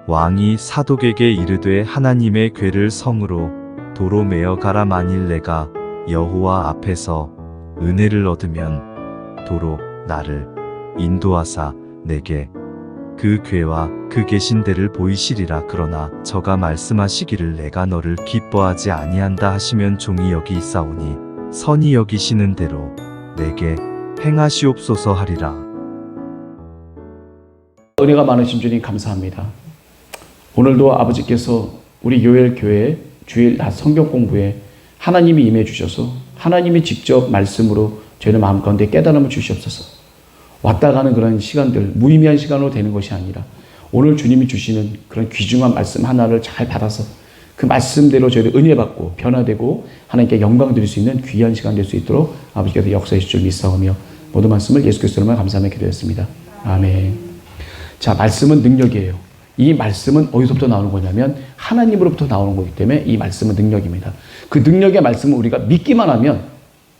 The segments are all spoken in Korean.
왕이 사독에게 이르되 하나님의 궤를 성으로 도로 메어 가라. 만일 내가 여호와 앞에서 은혜를 얻으면 도로 나를 인도하사 내게 그 궤와 그 계신 데를 보이시리라. 그러나 저가 말씀하시기를 내가 너를 기뻐하지 아니한다 하시면 종이 여기 있사오니 선히 여기시는 대로 내게 행하시옵소서 하리라. 은혜가 많으신 주님 감사합니다. 오늘도 아버지께서 우리 요엘교회 주일 낮 성경 공부에 하나님이 임해 주셔서 하나님이 직접 말씀으로 저희의 마음 가운데 깨달음을 주시옵소서. 왔다 가는 그런 시간들, 무의미한 시간으로 되는 것이 아니라 오늘 주님이 주시는 그런 귀중한 말씀 하나를 잘 받아서 그 말씀대로 저희를 은혜 받고 변화되고 하나님께 영광 드릴 수 있는 귀한 시간 될 수 있도록 아버지께서 역사해 주실 줄 믿사오며 모든 말씀을 예수 그리스도로 감사하며 기도했습니다. 아멘. 자, 말씀은 능력이에요. 이 말씀은 어디서부터 나오는 거냐면 하나님으로부터 나오는 거기 때문에 이 말씀은 능력입니다. 그 능력의 말씀을 우리가 믿기만 하면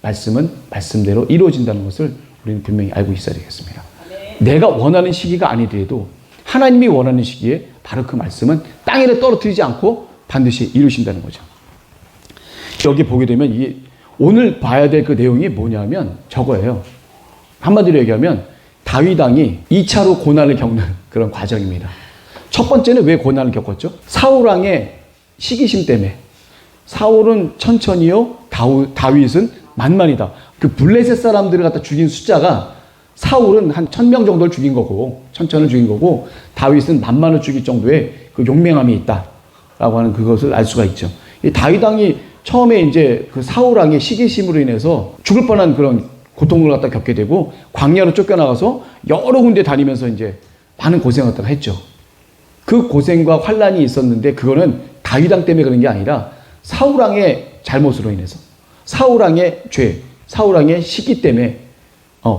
말씀은 말씀대로 이루어진다는 것을 우리는 분명히 알고 있어야 되겠습니다. 내가 원하는 시기가 아니더라도 하나님이 원하는 시기에 바로 그 말씀은 땅에 떨어뜨리지 않고 반드시 이루신다는 거죠. 여기 보게 되면 이 오늘 봐야 될 그 내용이 뭐냐면 저거예요. 한마디로 얘기하면 다윗 왕이 2차로 고난을 겪는 그런 과정입니다. 첫 번째는 왜 고난을 겪었죠? 사울 왕의 시기심 때문에. 사울은 천천히요, 다윗은 만만이다. 그 블레셋 사람들을 갖다 죽인 숫자가 사울은 한 1000명 정도를 죽인 거고, 1000을 죽인 거고, 다윗은 만만을 죽일 정도의 그 용맹함이 있다라고 하는 그것을 알 수가 있죠. 이 다윗 왕이 처음에 이제 그 사울 왕의 시기심으로 인해서 죽을 뻔한 그런 고통을 갖다 겪게 되고, 광야로 쫓겨나가서 여러 군데 다니면서 이제 많은 고생을 갖다가 했죠. 그 고생과 환란이 있었는데, 그거는 다윗 왕 때문에 그런 게 아니라 사울 왕의 잘못으로 인해서, 사울 왕의 죄, 사울 왕의 시기 때문에,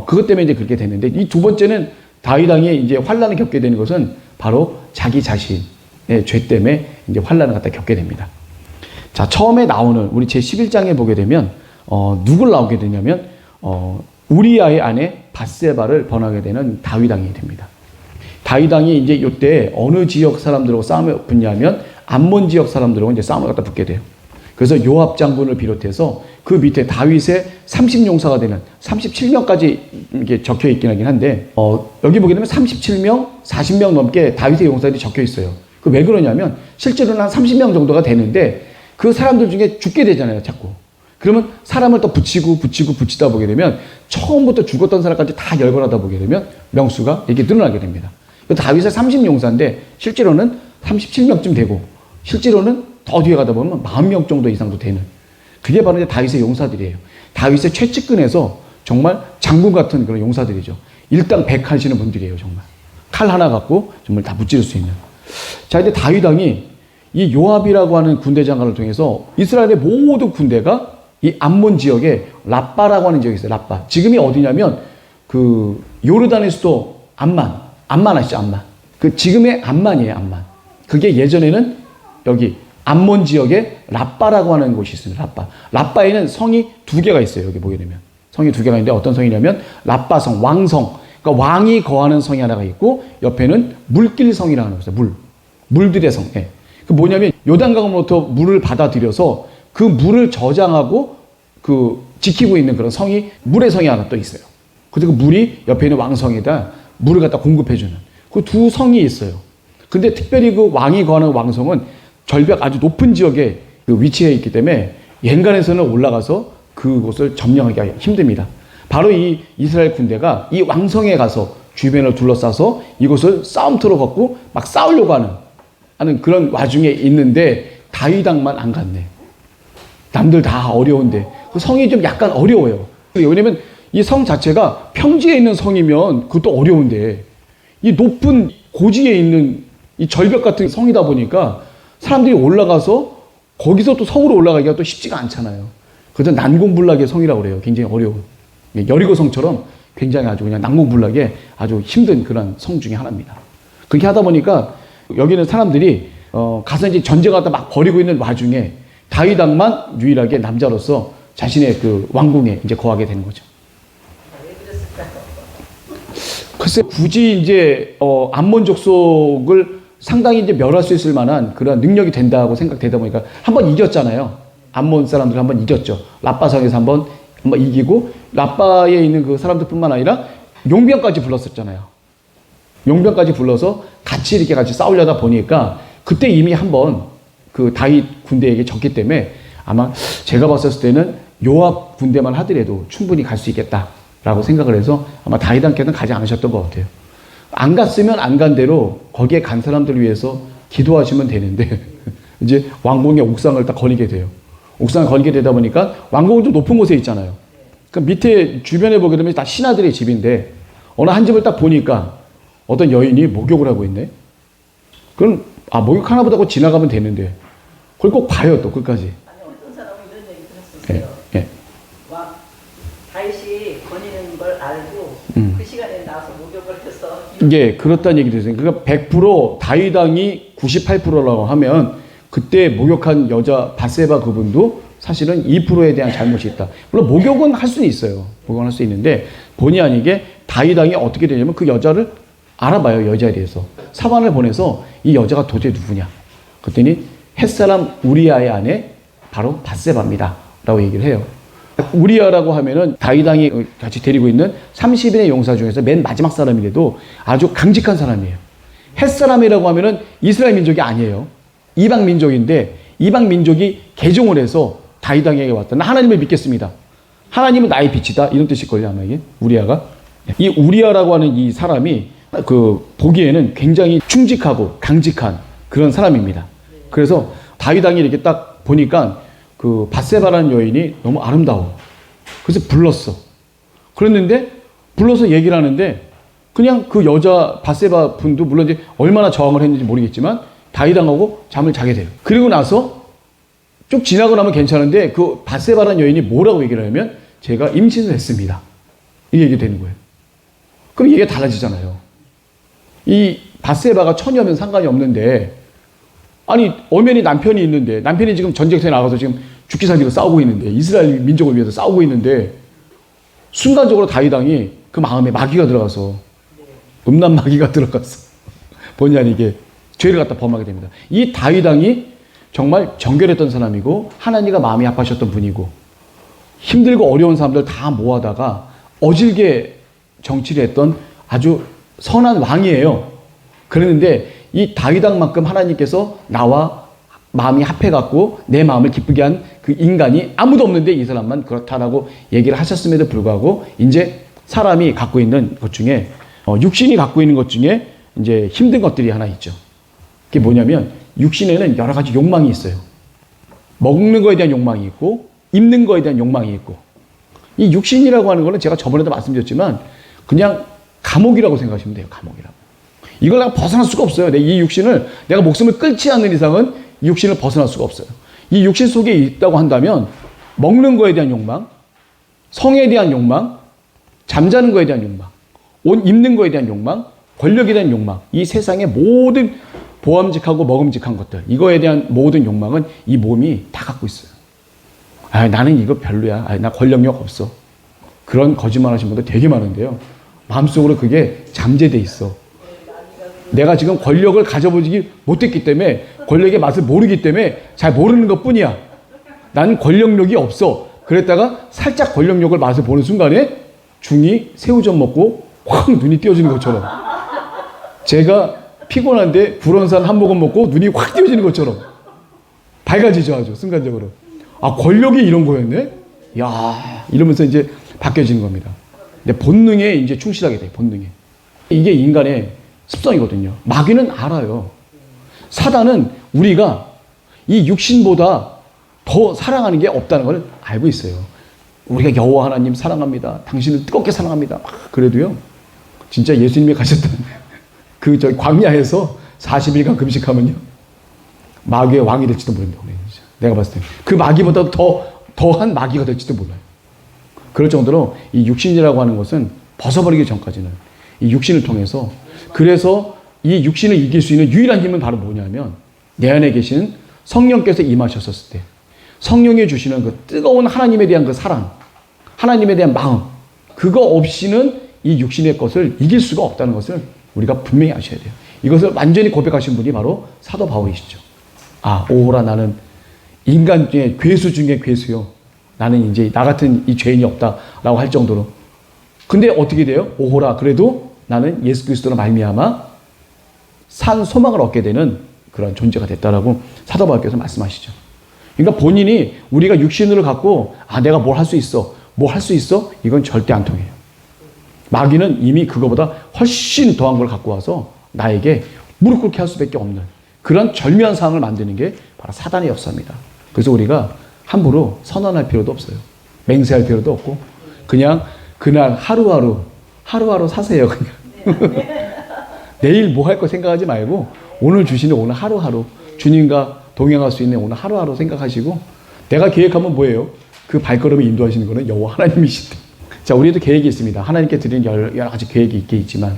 그것 때문에 이제 그렇게 됐는데, 이 두 번째는 다윗 왕이 이제 환란을 겪게 되는 것은 바로 자기 자신의 죄 때문에 이제 환란을 갖다 겪게 됩니다. 자, 처음에 나오는 우리 제 11장에 보게 되면, 누굴 나오게 되냐면, 우리아의 아내 밧세바를 번하게 되는 다윗 왕이 됩니다. 다윗 왕이 이제 이때 어느 지역 사람들하고 싸움을 붙냐면 암몬 지역 사람들하고 이제 싸움을 갖다 붙게 돼요. 그래서 요압 장군을 비롯해서 그 밑에 다윗의 30용사가 되는 37명까지 이게 적혀 있긴 하긴 한데, 여기 보게 되면 37명, 40명 넘게 다윗의 용사들이 적혀 있어요. 그 왜 그러냐면 실제로는 한 30명 정도가 되는데 그 사람들 중에 죽게 되잖아요, 자꾸. 그러면 사람을 또 붙이다 보게 되면 처음부터 죽었던 사람까지 다 열거하다 보게 되면 명수가 이렇게 늘어나게 됩니다. 다윗의 30용사인데 실제로는 37명쯤 되고 실제로는 더 뒤에 가다 보면 40명 정도 이상도 되는, 그게 바로 이제 다윗의 용사들이에요. 다윗의 최측근에서 정말 장군 같은 그런 용사들이죠. 일당백 하시는 분들이에요. 정말 칼 하나 갖고 정말 다 무찌를 수 있는. 자, 이제 다윗 왕이 이 요압이라고 하는 군대 장관을 통해서 이스라엘의 모든 군대가 이 암몬 지역에 라빠라고 하는 지역이 있어요. 라빠. 지금이 어디냐면 그 요르단의 수도 암만 아시죠? 암만. 그 지금의 암만이에요. 암만. 그게 예전에는 여기 암몬 지역에 라빠라고 하는 곳이 있습니다. 라빠. 라빠에는 성이 두 개가 있어요. 여기 보게 되면 성이 두 개가 있는데 어떤 성이냐면 라빠성, 왕성. 그러니까 왕이 거하는 성이 하나가 있고 옆에는 물길성이라는 곳이 있어요. 물들의 성. 예. 그 뭐냐면 요단강으로부터 물을 받아들여서 그 물을 저장하고 그 지키고 있는 그런 성이, 물의 성이 하나 또 있어요. 그리고 그 물이 옆에 있는 왕성에다 물을 갖다 공급해주는 그 두 성이 있어요. 근데 특별히 그 왕이 거하는 왕성은 절벽 아주 높은 지역에 그 위치해 있기 때문에沿간에서는 올라가서 그곳을 점령하기가 힘듭니다. 바로 이 이스라엘 군대가 이 왕성에 가서 주변을 둘러싸서 이곳을 싸움터로 걷고 막 싸우려고 하는 그런 와중에 있는데 다윗 왕만 안 갔네. 남들 다 어려운데 그 성이 좀 약간 어려워요. 왜냐면 이 성 자체가 평지에 있는 성이면 그것도 어려운데 이 높은 고지에 있는 이 절벽 같은 성이다 보니까 사람들이 올라가서 거기서 또 성으로 올라가기가 또 쉽지가 않잖아요. 그래서 난공불락의 성이라고 그래요. 굉장히 어려운. 여리고 성처럼 굉장히 아주 그냥 난공불락의 아주 힘든 그런 성 중에 하나입니다. 그렇게 하다 보니까 여기는 사람들이 가서 이제 전쟁하다 막 벌이고 있는 와중에 다윗 왕만 유일하게 남자로서 자신의 그 왕궁에 이제 거하게 되는 거죠. 글쎄, 굳이 이제 암몬 족속을 상당히 이제 멸할 수 있을 만한 그런 능력이 된다고 생각되다 보니까 한번 이겼잖아요. 암몬 사람들 한번 이겼죠. 라빠성에서 한번 이기고 라빠에 있는 그 사람들뿐만 아니라 용병까지 불렀었잖아요. 용병까지 불러서 같이 이렇게 같이 싸우려다 보니까 그때 이미 한번 그 다윗 군대에게 졌기 때문에 아마 제가 봤을 때는 요압 군대만 하더라도 충분히 갈 수 있겠다라고 생각을 해서 아마 다윗 함께는 가지 않으셨던 것 같아요. 안 갔으면 안 간 대로 거기에 간 사람들을 위해서 기도하시면 되는데 이제 왕궁의 옥상을 딱 거니게 돼요. 옥상을 거니게 되다 보니까 왕궁은 좀 높은 곳에 있잖아요. 그러니까 밑에 주변에 보게 되면 다 신하들의 집인데 어느 한 집을 딱 보니까 어떤 여인이 목욕을 하고 있네. 그럼 목욕하나 보다 하고 지나가면 되는데 그걸 꼭 봐요 또 끝까지. 아니 어떤 사람은 이런 얘기 들었었어요. 예. 와 다윗이 거니는 걸 알고 그 시간에 나와서 목욕을 해서 이게 그렇다는 얘기도 있어요. 그러니까 100% 다윗 왕이 98%라고 하면 그때 목욕한 여자 바세바 그분도 사실은 2%에 대한 잘못이 있다. 물론 목욕은 할 수는 있어요. 목욕은 할 수 있는데 본의 아니게 다윗 왕이 어떻게 되냐면 그 여자를 알아봐요. 여자에 대해서. 사관을 보내서 이 여자가 도대체 누구냐. 그랬더니 햇사람 우리아의 아내 바로 바세바입니다. 라고 얘기를 해요. 우리아라고 하면은 다윗 왕이 같이 데리고 있는 30인의 용사 중에서 맨 마지막 사람이라도 아주 강직한 사람이에요. 햇사람이라고 하면은 이스라엘 민족이 아니에요. 이방 민족인데 이방 민족이 개종을 해서 다윗 왕에게 왔다. 나 하나님을 믿겠습니다. 하나님은 나의 빛이다. 이런 뜻일걸요 아마 이게 우리아가. 이 우리아라고 하는 이 사람이 그 보기에는 굉장히 충직하고 강직한 그런 사람입니다. 그래서 다윗 왕이 이렇게 딱 보니까 그 바세바라는 여인이 너무 아름다워. 그래서 불렀어. 그랬는데 불러서 얘기를 하는데 그냥 그 여자 바세바 분도 물론 이제 얼마나 저항을 했는지 모르겠지만 다윗 왕하고 잠을 자게 돼요. 그리고 나서 쭉 지나고 나면 괜찮은데 그 바세바라는 여인이 뭐라고 얘기를 하냐면 제가 임신을 했습니다. 이 얘기 되는 거예요. 그럼 얘기가 달라지잖아요. 이 바세바가 처녀면 상관이 없는데 아니 엄연히 남편이 있는데 남편이 지금 전쟁터에 나가서 지금 죽기 살기로 싸우고 있는데 이스라엘 민족을 위해서 싸우고 있는데 순간적으로 다윗 왕이 그 마음에 마귀가 들어가서 음란 마귀가 들어가서 본의 아니게 죄를 갖다 범하게 됩니다. 이 다윗 왕이 정말 정결했던 사람이고 하나님과 마음이 아파하셨던 분이고 힘들고 어려운 사람들 다 모아다가 어질게 정치를 했던 아주 선한 왕이에요. 그랬는데 이 다윗 왕만큼 하나님께서 나와 마음이 합해갖고 내 마음을 기쁘게 한 그 인간이 아무도 없는데 이 사람만 그렇다라고 얘기를 하셨음에도 불구하고 이제 사람이 갖고 있는 것 중에 육신이 갖고 있는 것 중에 이제 힘든 것들이 하나 있죠. 그게 뭐냐면 육신에는 여러 가지 욕망이 있어요. 먹는 거에 대한 욕망이 있고 입는 거에 대한 욕망이 있고 이 육신이라고 하는 거는 제가 저번에도 말씀드렸지만 그냥 감옥이라고 생각하시면 돼요. 감옥이라고. 이걸 내가 벗어날 수가 없어요. 이 육신을 내가 목숨을 끊지 않는 이상은 이 육신을 벗어날 수가 없어요. 이 육신 속에 있다고 한다면 먹는 거에 대한 욕망, 성에 대한 욕망, 잠자는 거에 대한 욕망, 옷 입는 거에 대한 욕망, 권력에 대한 욕망, 이 세상의 모든 보암직하고 먹음직한 것들, 이거에 대한 모든 욕망은 이 몸이 다 갖고 있어요. 나는 이거 별로야. 나 권력력 없어. 그런 거짓말 하신 분들 되게 많은데요. 마음속으로 그게 잠재돼 있어. 내가 지금 권력을 가져보지 못했기 때문에 권력의 맛을 모르기 때문에 잘 모르는 것 뿐이야. 나는 권력력이 없어. 그랬다가 살짝 권력력을 맛을 보는 순간에 중이 새우젓 먹고 확 눈이 띄어지는 것처럼 제가 피곤한데 구론산 한 모금 먹고 눈이 확 띄어지는 것처럼 밝아지죠. 아주 순간적으로. 권력이 이런 거였네? 야 이러면서 이제 바뀌어지는 겁니다. 근데 본능에 이제 충실하게 돼요. 본능에. 이게 인간의 습성이거든요. 마귀는 알아요. 사단은 우리가 이 육신보다 더 사랑하는 게 없다는 걸 알고 있어요. 우리가 여호와 하나님 사랑합니다. 당신을 뜨겁게 사랑합니다. 그래도요. 진짜 예수님이 가셨던 그 광야에서 40일간 금식하면요. 마귀의 왕이 될지도 모른다고 그래요. 내가 봤을 때. 그 마귀보다 더한 마귀가 될지도 몰라요. 그럴 정도로 이 육신이라고 하는 것은 벗어버리기 전까지는 이 육신을 통해서 그래서 이 육신을 이길 수 있는 유일한 힘은 바로 뭐냐면 내 안에 계신 성령께서 임하셨을 때 성령이 주시는 그 뜨거운 하나님에 대한 그 사랑, 하나님에 대한 마음 그거 없이는 이 육신의 것을 이길 수가 없다는 것을 우리가 분명히 아셔야 돼요. 이것을 완전히 고백하신 분이 바로 사도 바울이시죠. 아, 오호라 나는 인간 중에 괴수 중에 괴수요. 나는 이제 나 같은 이 죄인이 없다라고 할 정도로. 근데 어떻게 돼요? 오호라 그래도 나는 예수 그리스도로 말미암아 산 소망을 얻게 되는 그런 존재가 됐다라고 사도 바울께서 말씀하시죠. 그러니까 본인이 우리가 육신을 갖고 아 내가 뭘 할 수 있어, 뭐 할 수 있어? 이건 절대 안 통해요. 마귀는 이미 그거보다 훨씬 더한 걸 갖고 와서 나에게 무릎 꿇게 할 수밖에 없는 그런 절묘한 상황을 만드는 게 바로 사단의 역사입니다. 그래서 우리가 함부로 선언할 필요도 없어요. 맹세할 필요도 없고 그냥 그날 하루하루 사세요. 그냥 내일 뭐 할 거 생각하지 말고 오늘 주시는 오늘 하루하루 주님과 동행할 수 있는 오늘 하루하루 생각하시고 내가 계획하면 뭐예요? 그 발걸음을 인도하시는 거는 여호와 하나님이신데. 자, 우리도 계획이 있습니다. 하나님께 드리는 여러 가지 계획이 있겠지만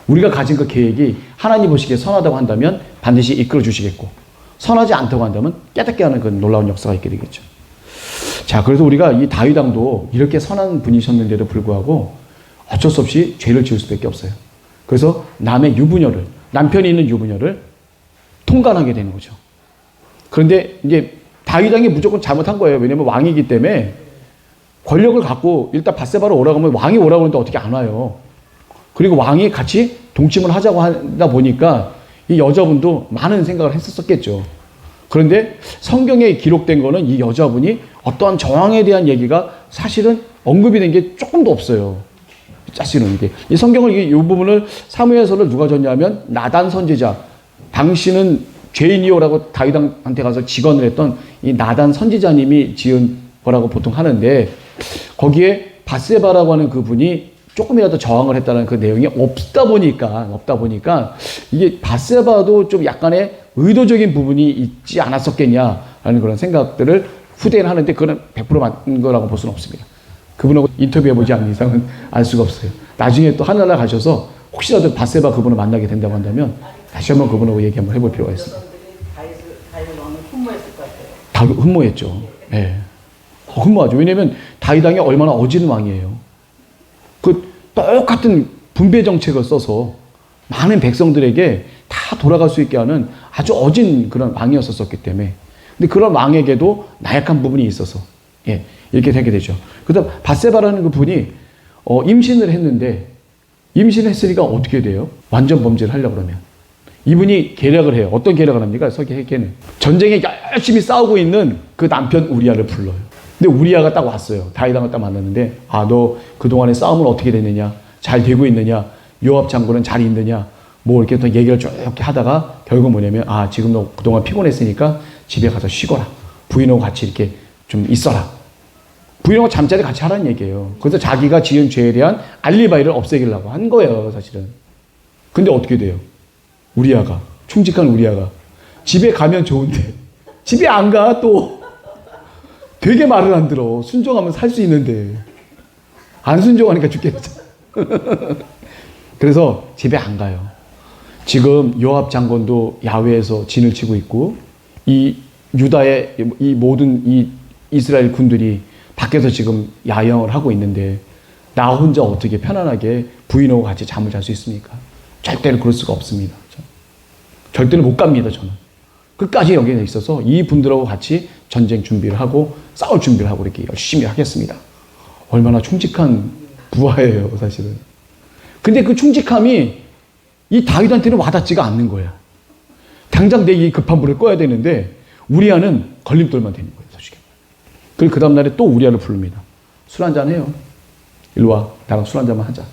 우리가 가진 그 계획이 하나님 보시기에 선하다고 한다면 반드시 이끌어 주시겠고 선하지 않다고 한다면 깨닫게 하는 그 놀라운 역사가 있게 되겠죠. 자, 그래서 우리가 이 다윗 왕도 이렇게 선한 분이셨는데도 불구하고 어쩔 수 없이 죄를 지을 수밖에 없어요. 그래서 남의 유부녀를, 남편이 있는 유부녀를 통간하게 되는 거죠. 그런데 이제 다윗 왕이 무조건 잘못한 거예요. 왜냐면 왕이기 때문에 권력을 갖고 일단 밧세바로 오라고 하면 왕이 오라고 하는데 어떻게 안 와요. 그리고 왕이 같이 동침을 하자고 하다 보니까 이 여자분도 많은 생각을 했었겠죠. 그런데 성경에 기록된 거는 이 여자분이 어떠한 정황에 대한 얘기가 사실은 언급이 된 게 조금도 없어요. 사실은 이게 이 성경을 이 부분을 사무엘서를 누가 줬냐면 나단 선지자, 당신은 죄인이요라고 다윗한테 가서 직언을 했던 이 나단 선지자님이 지은 거라고 보통 하는데 거기에 밧세바라고 하는 그분이 조금이라도 저항을 했다는 그 내용이 없다 보니까 이게 밧세바도 좀 약간의 의도적인 부분이 있지 않았었겠냐라는 그런 생각들을 후대에는 하는데 그건 100% 맞는 거라고 볼 수는 없습니다. 그분하고 인터뷰해보지 않는 이상은 알 수가 없어요. 나중에 또 하늘나라 가셔서 혹시라도 밧세바 그분을 만나게 된다고 한다면 다시 한번 그분하고 얘기 한번 해볼 필요가 있습니다. 다윗 왕은 흠모했을 것 같아요. 다 흠모했죠. 예. 흠모하죠. 왜냐면 다윗 왕이 얼마나 어진 왕이에요. 그 똑같은 분배 정책을 써서 많은 백성들에게 다 돌아갈 수 있게 하는 아주 어진 그런 왕이었었기 때문에. 근데 그런 왕에게도 나약한 부분이 있어서 예, 이렇게 되게 되죠. 그다음 밧세바라는 그 분이 임신을 했는데 임신을 했으니까 어떻게 돼요? 완전 범죄를 하려고 그러면 이분이 계략을 해요. 어떤 계략을 합니까? 서기에게는 전쟁에 열심히 싸우고 있는 그 남편 우리아를 불러요. 근데 우리아가 딱 왔어요. 다윗왕을 딱 만났는데 아, 너 그동안의 싸움은 어떻게 됐느냐? 잘 되고 있느냐? 요압 장군은 잘 있느냐? 뭐 이렇게 또 얘기를 쭉 하다가 결국 뭐냐면 아, 지금 너 그동안 피곤했으니까 집에 가서 쉬거라. 부인하고 같이 이렇게 좀 있어라. 부인하고 잠자리 같이 하라는 얘기예요. 그래서 자기가 지은 죄에 대한 알리바이를 없애기려고 한 거예요, 사실은. 근데 어떻게 돼요? 우리아가, 충직한 우리아가 집에 가면 좋은데 집에 안 가. 또 되게 말을 안 들어. 순종하면 살 수 있는데 안 순종하니까 죽겠죠. 그래서 집에 안 가요. 지금 요압 장군도 야외에서 진을 치고 있고 이 유다의 이 모든 이 이스라엘 군들이 밖에서 지금 야영을 하고 있는데 나 혼자 어떻게 편안하게 부인하고 같이 잠을 잘 수 있습니까? 절대로 그럴 수가 없습니다. 절대로 못 갑니다, 저는. 끝까지 여기에 있어서 이 분들하고 같이 전쟁 준비를 하고 싸울 준비를 하고 이렇게 열심히 하겠습니다. 얼마나 충직한 부하예요, 사실은. 근데 그 충직함이 이 다윗한테는 와닿지가 않는 거야. 당장 내 이 급한 불을 꺼야 되는데 우리아는 걸림돌만 되는 거예요, 솔직히. 그리고 그 다음날에 또 우리아를 부릅니다. 술 한잔 해요. 일로 와, 나랑 술 한잔만 하자.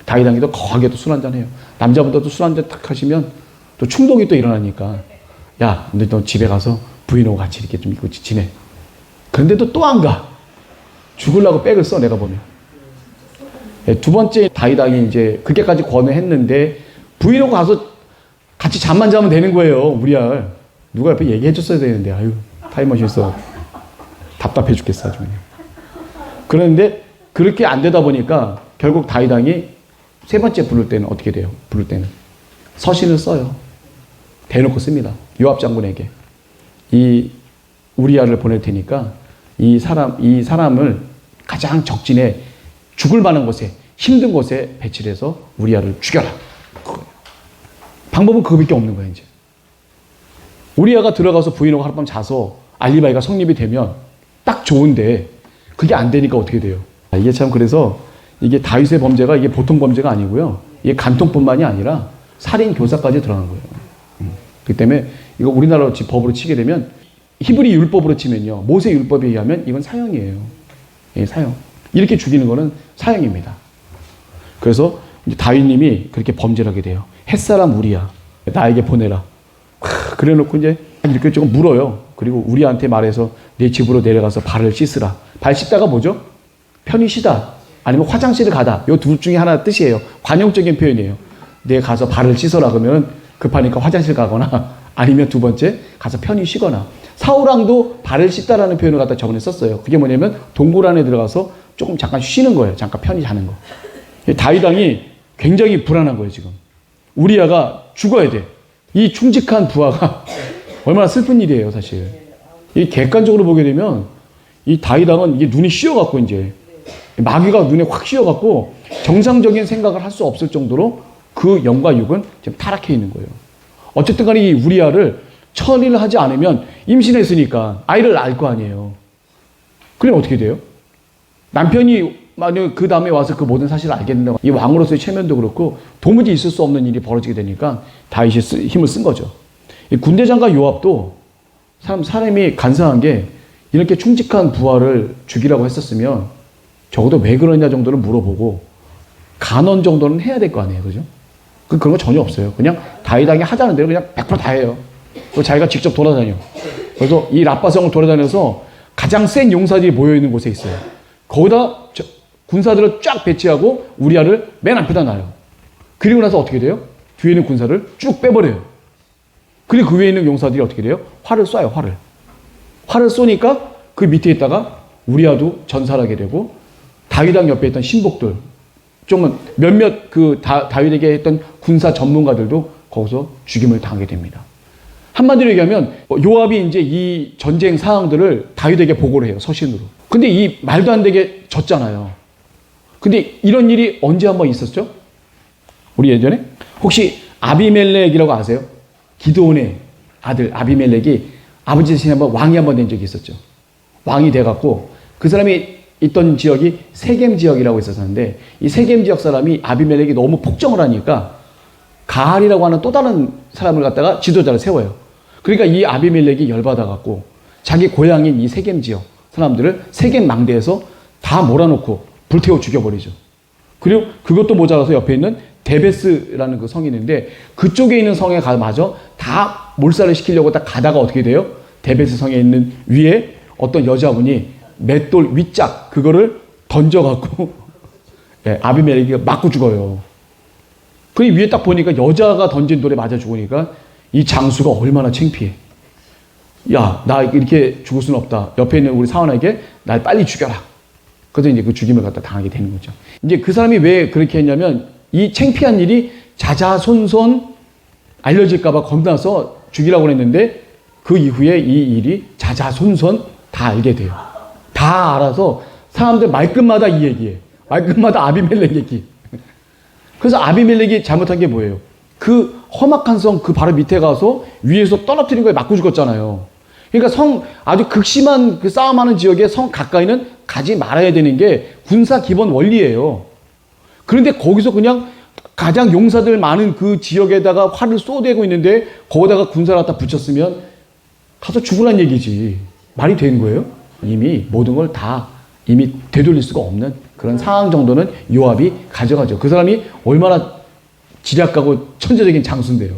다윗왕이도 거하게도 술 한잔 해요. 남자보다도 술 한잔 딱 하시면 또 충동이 또 일어나니까 야, 근데 너 집에 가서 부인하고 같이 이렇게 좀 있고 지내. 그런데도 또 안 가. 죽으려고 백을 써, 내가 보면. 두 번째 다윗왕이 이제 그렇게까지 권유했는데 부인하고 가서 같이 잠만 자면 되는 거예요, 우리야. 누가 옆에 얘기해 줬어야 되는데, 아유, 타임머신 있어. 답답해 죽겠어, 아주 그냥. 그런데 그렇게 안 되다 보니까 결국 다윗왕이 세 번째 부를 때는 어떻게 돼요? 부를 때는 서신을 써요. 대놓고 씁니다. 요압 장군에게. 이 우리아를 보낼 테니까 이 사람을 가장 적진에 죽을 만한 곳에 힘든 곳에 배치를 해서 우리아를 죽여라. 그거예요. 방법은 그거밖에 없는 거야 이제. 우리아가 들어가서 부인하고 하룻밤 자서 알리바이가 성립이 되면 딱 좋은데 그게 안 되니까 어떻게 돼요? 이게 참 그래서 이게 다윗의 범죄가 이게 보통 범죄가 아니고요. 이게 간통뿐만이 아니라 살인 교사까지 들어간 거예요. 그렇기 때문에 이거 우리나라 법으로 치게 되면 히브리 율법으로 치면요. 모세 율법에 의하면 이건 사형이에요. 예, 사형. 이렇게 죽이는 거는 사형입니다. 그래서 다윗님이 그렇게 범죄를 하게 돼요. 햇사람 우리야. 나에게 보내라. 그래 놓고 이제 이렇게 조금 물어요. 그리고 우리한테 말해서 내 집으로 내려가서 발을 씻으라. 발 씻다가 뭐죠? 편히 쉬다. 아니면 화장실을 가다. 이 둘 중에 하나 뜻이에요. 관용적인 표현이에요. 내가 가서 발을 씻어라 그러면 급하니까 화장실 가거나 아니면 두 번째 가서 편히 쉬거나. 사울왕도 발을 씻다라는 표현을 갖다 저번에 썼어요. 그게 뭐냐면 동굴 안에 들어가서 조금 잠깐 쉬는 거예요. 잠깐 편히 자는 거. 다윗 왕이 굉장히 불안한 거예요, 지금. 우리아가 죽어야 돼. 이 충직한 부하가 얼마나 슬픈 일이에요, 사실. 이 객관적으로 보게 되면 이 다윗 왕은 이게 눈이 씌어갖고 이제 마귀가 눈에 확 씌어갖고 정상적인 생각을 할 수 없을 정도로 그 영과 육은 지금 타락해 있는 거예요. 어쨌든 간에 이 우리아를 처리를 하지 않으면 임신했으니까 아이를 낳을 거 아니에요. 그러면 어떻게 돼요? 남편이 만약 그 다음에 와서 그 모든 사실을 알게 된다고 이 왕으로서의 체면도 그렇고 도무지 있을 수 없는 일이 벌어지게 되니까 다윗이 힘을 쓴 거죠. 이 군대장과 요압도 사람이 간사한 게 이렇게 충직한 부하를 죽이라고 했었으면 적어도 왜 그러냐 정도는 물어보고 간언 정도는 해야 될 거 아니에요. 그죠? 그런 거 전혀 없어요. 그냥 다윗 왕이 하자는 대로 그냥 100%다 해요. 또 자기가 직접 돌아다녀. 그래서 이 라빠성을 돌아다녀서 가장 센 용사들이 모여있는 곳에 있어요. 거기다 군사들을 쫙 배치하고 우리아를 맨 앞에다 놔요. 그리고 나서 어떻게 돼요? 뒤에 있는 군사를 쭉 빼버려요. 그리고 그 위에 있는 용사들이 어떻게 돼요? 활을 쏴요, 활을. 활을 쏘니까 그 밑에 있다가 우리아도 전사하게 되고 다윗왕 옆에 있던 신복들, 좀 몇몇 그 다윗에게 했던 군사 전문가들도 거기서 죽임을 당하게 됩니다. 한마디로 얘기하면 요압이 이제 이 전쟁 상황들을 다윗에게 보고를 해요, 서신으로. 근데 이 말도 안 되게 졌잖아요. 근데 이런 일이 언제 한번 있었죠? 우리 예전에? 혹시 아비멜렉이라고 아세요? 기드온의 아들 아비멜렉이 아버지 대신에 한번 왕이 한번 된 적이 있었죠. 왕이 돼갖고 그 사람이 있던 지역이 세겜 지역이라고 있었는데 이 세겜 지역 사람이 아비멜렉이 너무 폭정을 하니까 가알이라고 하는 또 다른 사람을 갖다가 지도자를 세워요. 그러니까 이 아비멜렉이 열받아갖고 자기 고향인 이 세겜 지역 사람들을 세겜 망대에서 다 몰아놓고 불태워 죽여버리죠. 그리고 그것도 모자라서 옆에 있는 데베스라는 그 성이 있는데 그쪽에 있는 성에 마저 다 몰살을 시키려고 딱 가다가 어떻게 돼요? 데베스 성에 있는 위에 어떤 여자분이 맷돌 윗짝 그거를 던져갖고 예, 아비멜렉이 맞고 죽어요. 그 위에 딱 보니까 여자가 던진 돌에 맞아 죽으니까 이 장수가 얼마나 창피해. 야, 나 이렇게 죽을 수는 없다. 옆에 있는 우리 사원에게 날 빨리 죽여라. 그래서 이제 그 죽임을 갖다 당하게 되는 거죠. 이제 그 사람이 왜 그렇게 했냐면 이 창피한 일이 자자손손 알려질까봐 겁나서 죽이라고 했는데 그 이후에 이 일이 자자손손 다 알게 돼요. 다 알아서 사람들 말끝마다 이 얘기해. 말끝마다 아비멜렉 얘기. 그래서 아비멜렉이 잘못한 게 뭐예요? 그 험악한 성 그 바로 밑에 가서 위에서 떨어뜨린 거에 맞고 죽었잖아요. 그러니까 성 아주 극심한 그 싸움하는 지역에 성 가까이는 가지 말아야 되는 게 군사 기본 원리예요. 그런데 거기서 그냥 가장 용사들 많은 그 지역에다가 활을 쏘대고 있는데 거기다가 군사를 갖다 붙였으면 가서 죽으란 얘기지. 말이 된 거예요? 이미 모든 걸 다 이미 되돌릴 수가 없는 그런 상황 정도는 요압이 가져가죠. 그 사람이 얼마나 지략가고 천재적인 장수인데요.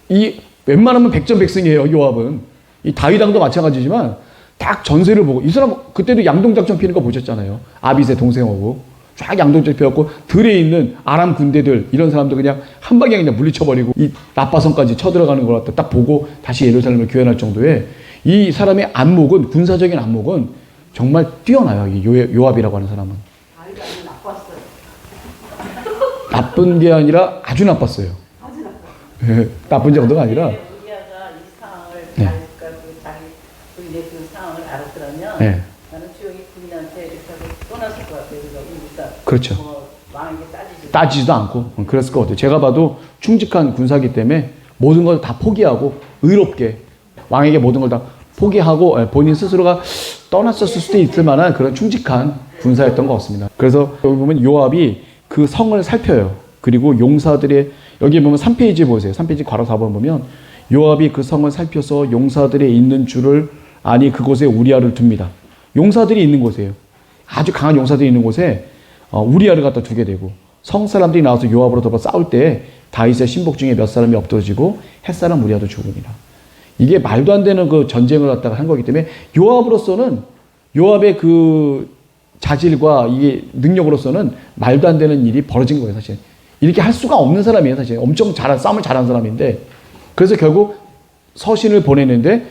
이 웬만하면 백전백승이에요, 요압은. 이 다윗왕도 마찬가지지만 딱 전세를 보고 이 사람 그때도 양동작전 피는 거 보셨잖아요. 아빗의 동생하고 쫙 양동작전 피웠고 들에 있는 아람 군대들 이런 사람들 그냥 한 방에 그냥 물리쳐버리고 이 라빠성까지 쳐들어가는 걸 딱 보고 다시 예루살렘을 귀환할 정도의 이 사람의 안목은 군사적인 안목은 정말 뛰어나요. 이 요압이라고 하는 사람은. 다윗이 나빴어요. 나쁜 게 아니라 아주 나빴어요. 아주 나빴어요. 예, 나쁜 정도가 아니라. 우리아가 이 상황을 네. 자기 부인의 그 상황을 알았더라면 네. 나는 주영이 부인한테 이렇게 하고 떠났을 것 같아요. 그러니까 그렇죠. 뭐 왕에게 따지지. 따지지도 않고 그랬을 것 같아요. 제가 봐도 충직한 군사기 때문에 모든 걸 다 포기하고 의롭게 왕에게 모든 걸 다 포기하고 본인 스스로가 떠났었을 수도 있을 만한 그런 충직한 군사였던 것 같습니다. 그래서 여기 보면 요압이 그 성을 살펴요. 그리고 용사들의 여기 보면 3페이지 보세요. 3페이지 괄호 4번 보면 요압이 그 성을 살펴서 용사들이 있는 줄을 아니 그곳에 우리아를 둡니다. 용사들이 있는 곳이에요. 아주 강한 용사들이 있는 곳에 우리아를 갖다 두게 되고 성 사람들이 나와서 요압으로 더불어 싸울 때 다윗의 신복 중에 몇 사람이 엎드러지고 햇사람 우리아도 죽으니라. 이게 말도 안 되는 그 전쟁을 갖다가 한 거기 때문에 요압으로서는 요압의 그 자질과 이게 능력으로서는 말도 안 되는 일이 벌어진 거예요, 사실. 이렇게 할 수가 없는 사람이에요, 사실. 엄청 싸움을 잘한 사람인데. 그래서 결국 서신을 보내는데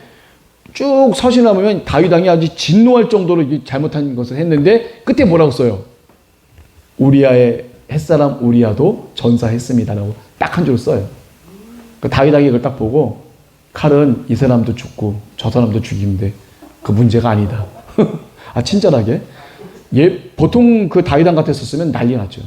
쭉 서신을 보면 다윗 왕이 아주 진노할 정도로 잘못한 것을 했는데 끝에 뭐라고 써요? 우리아의 햇사람 우리아도 전사했습니다라고 딱 한 줄 써요. 그 다윗 왕이 이걸 딱 보고 칼은 이 사람도 죽고 저 사람도 죽이는데 그 문제가 아니다. 아 친절하게. 보통 그 다윗 왕 같았었으면 난리 났죠.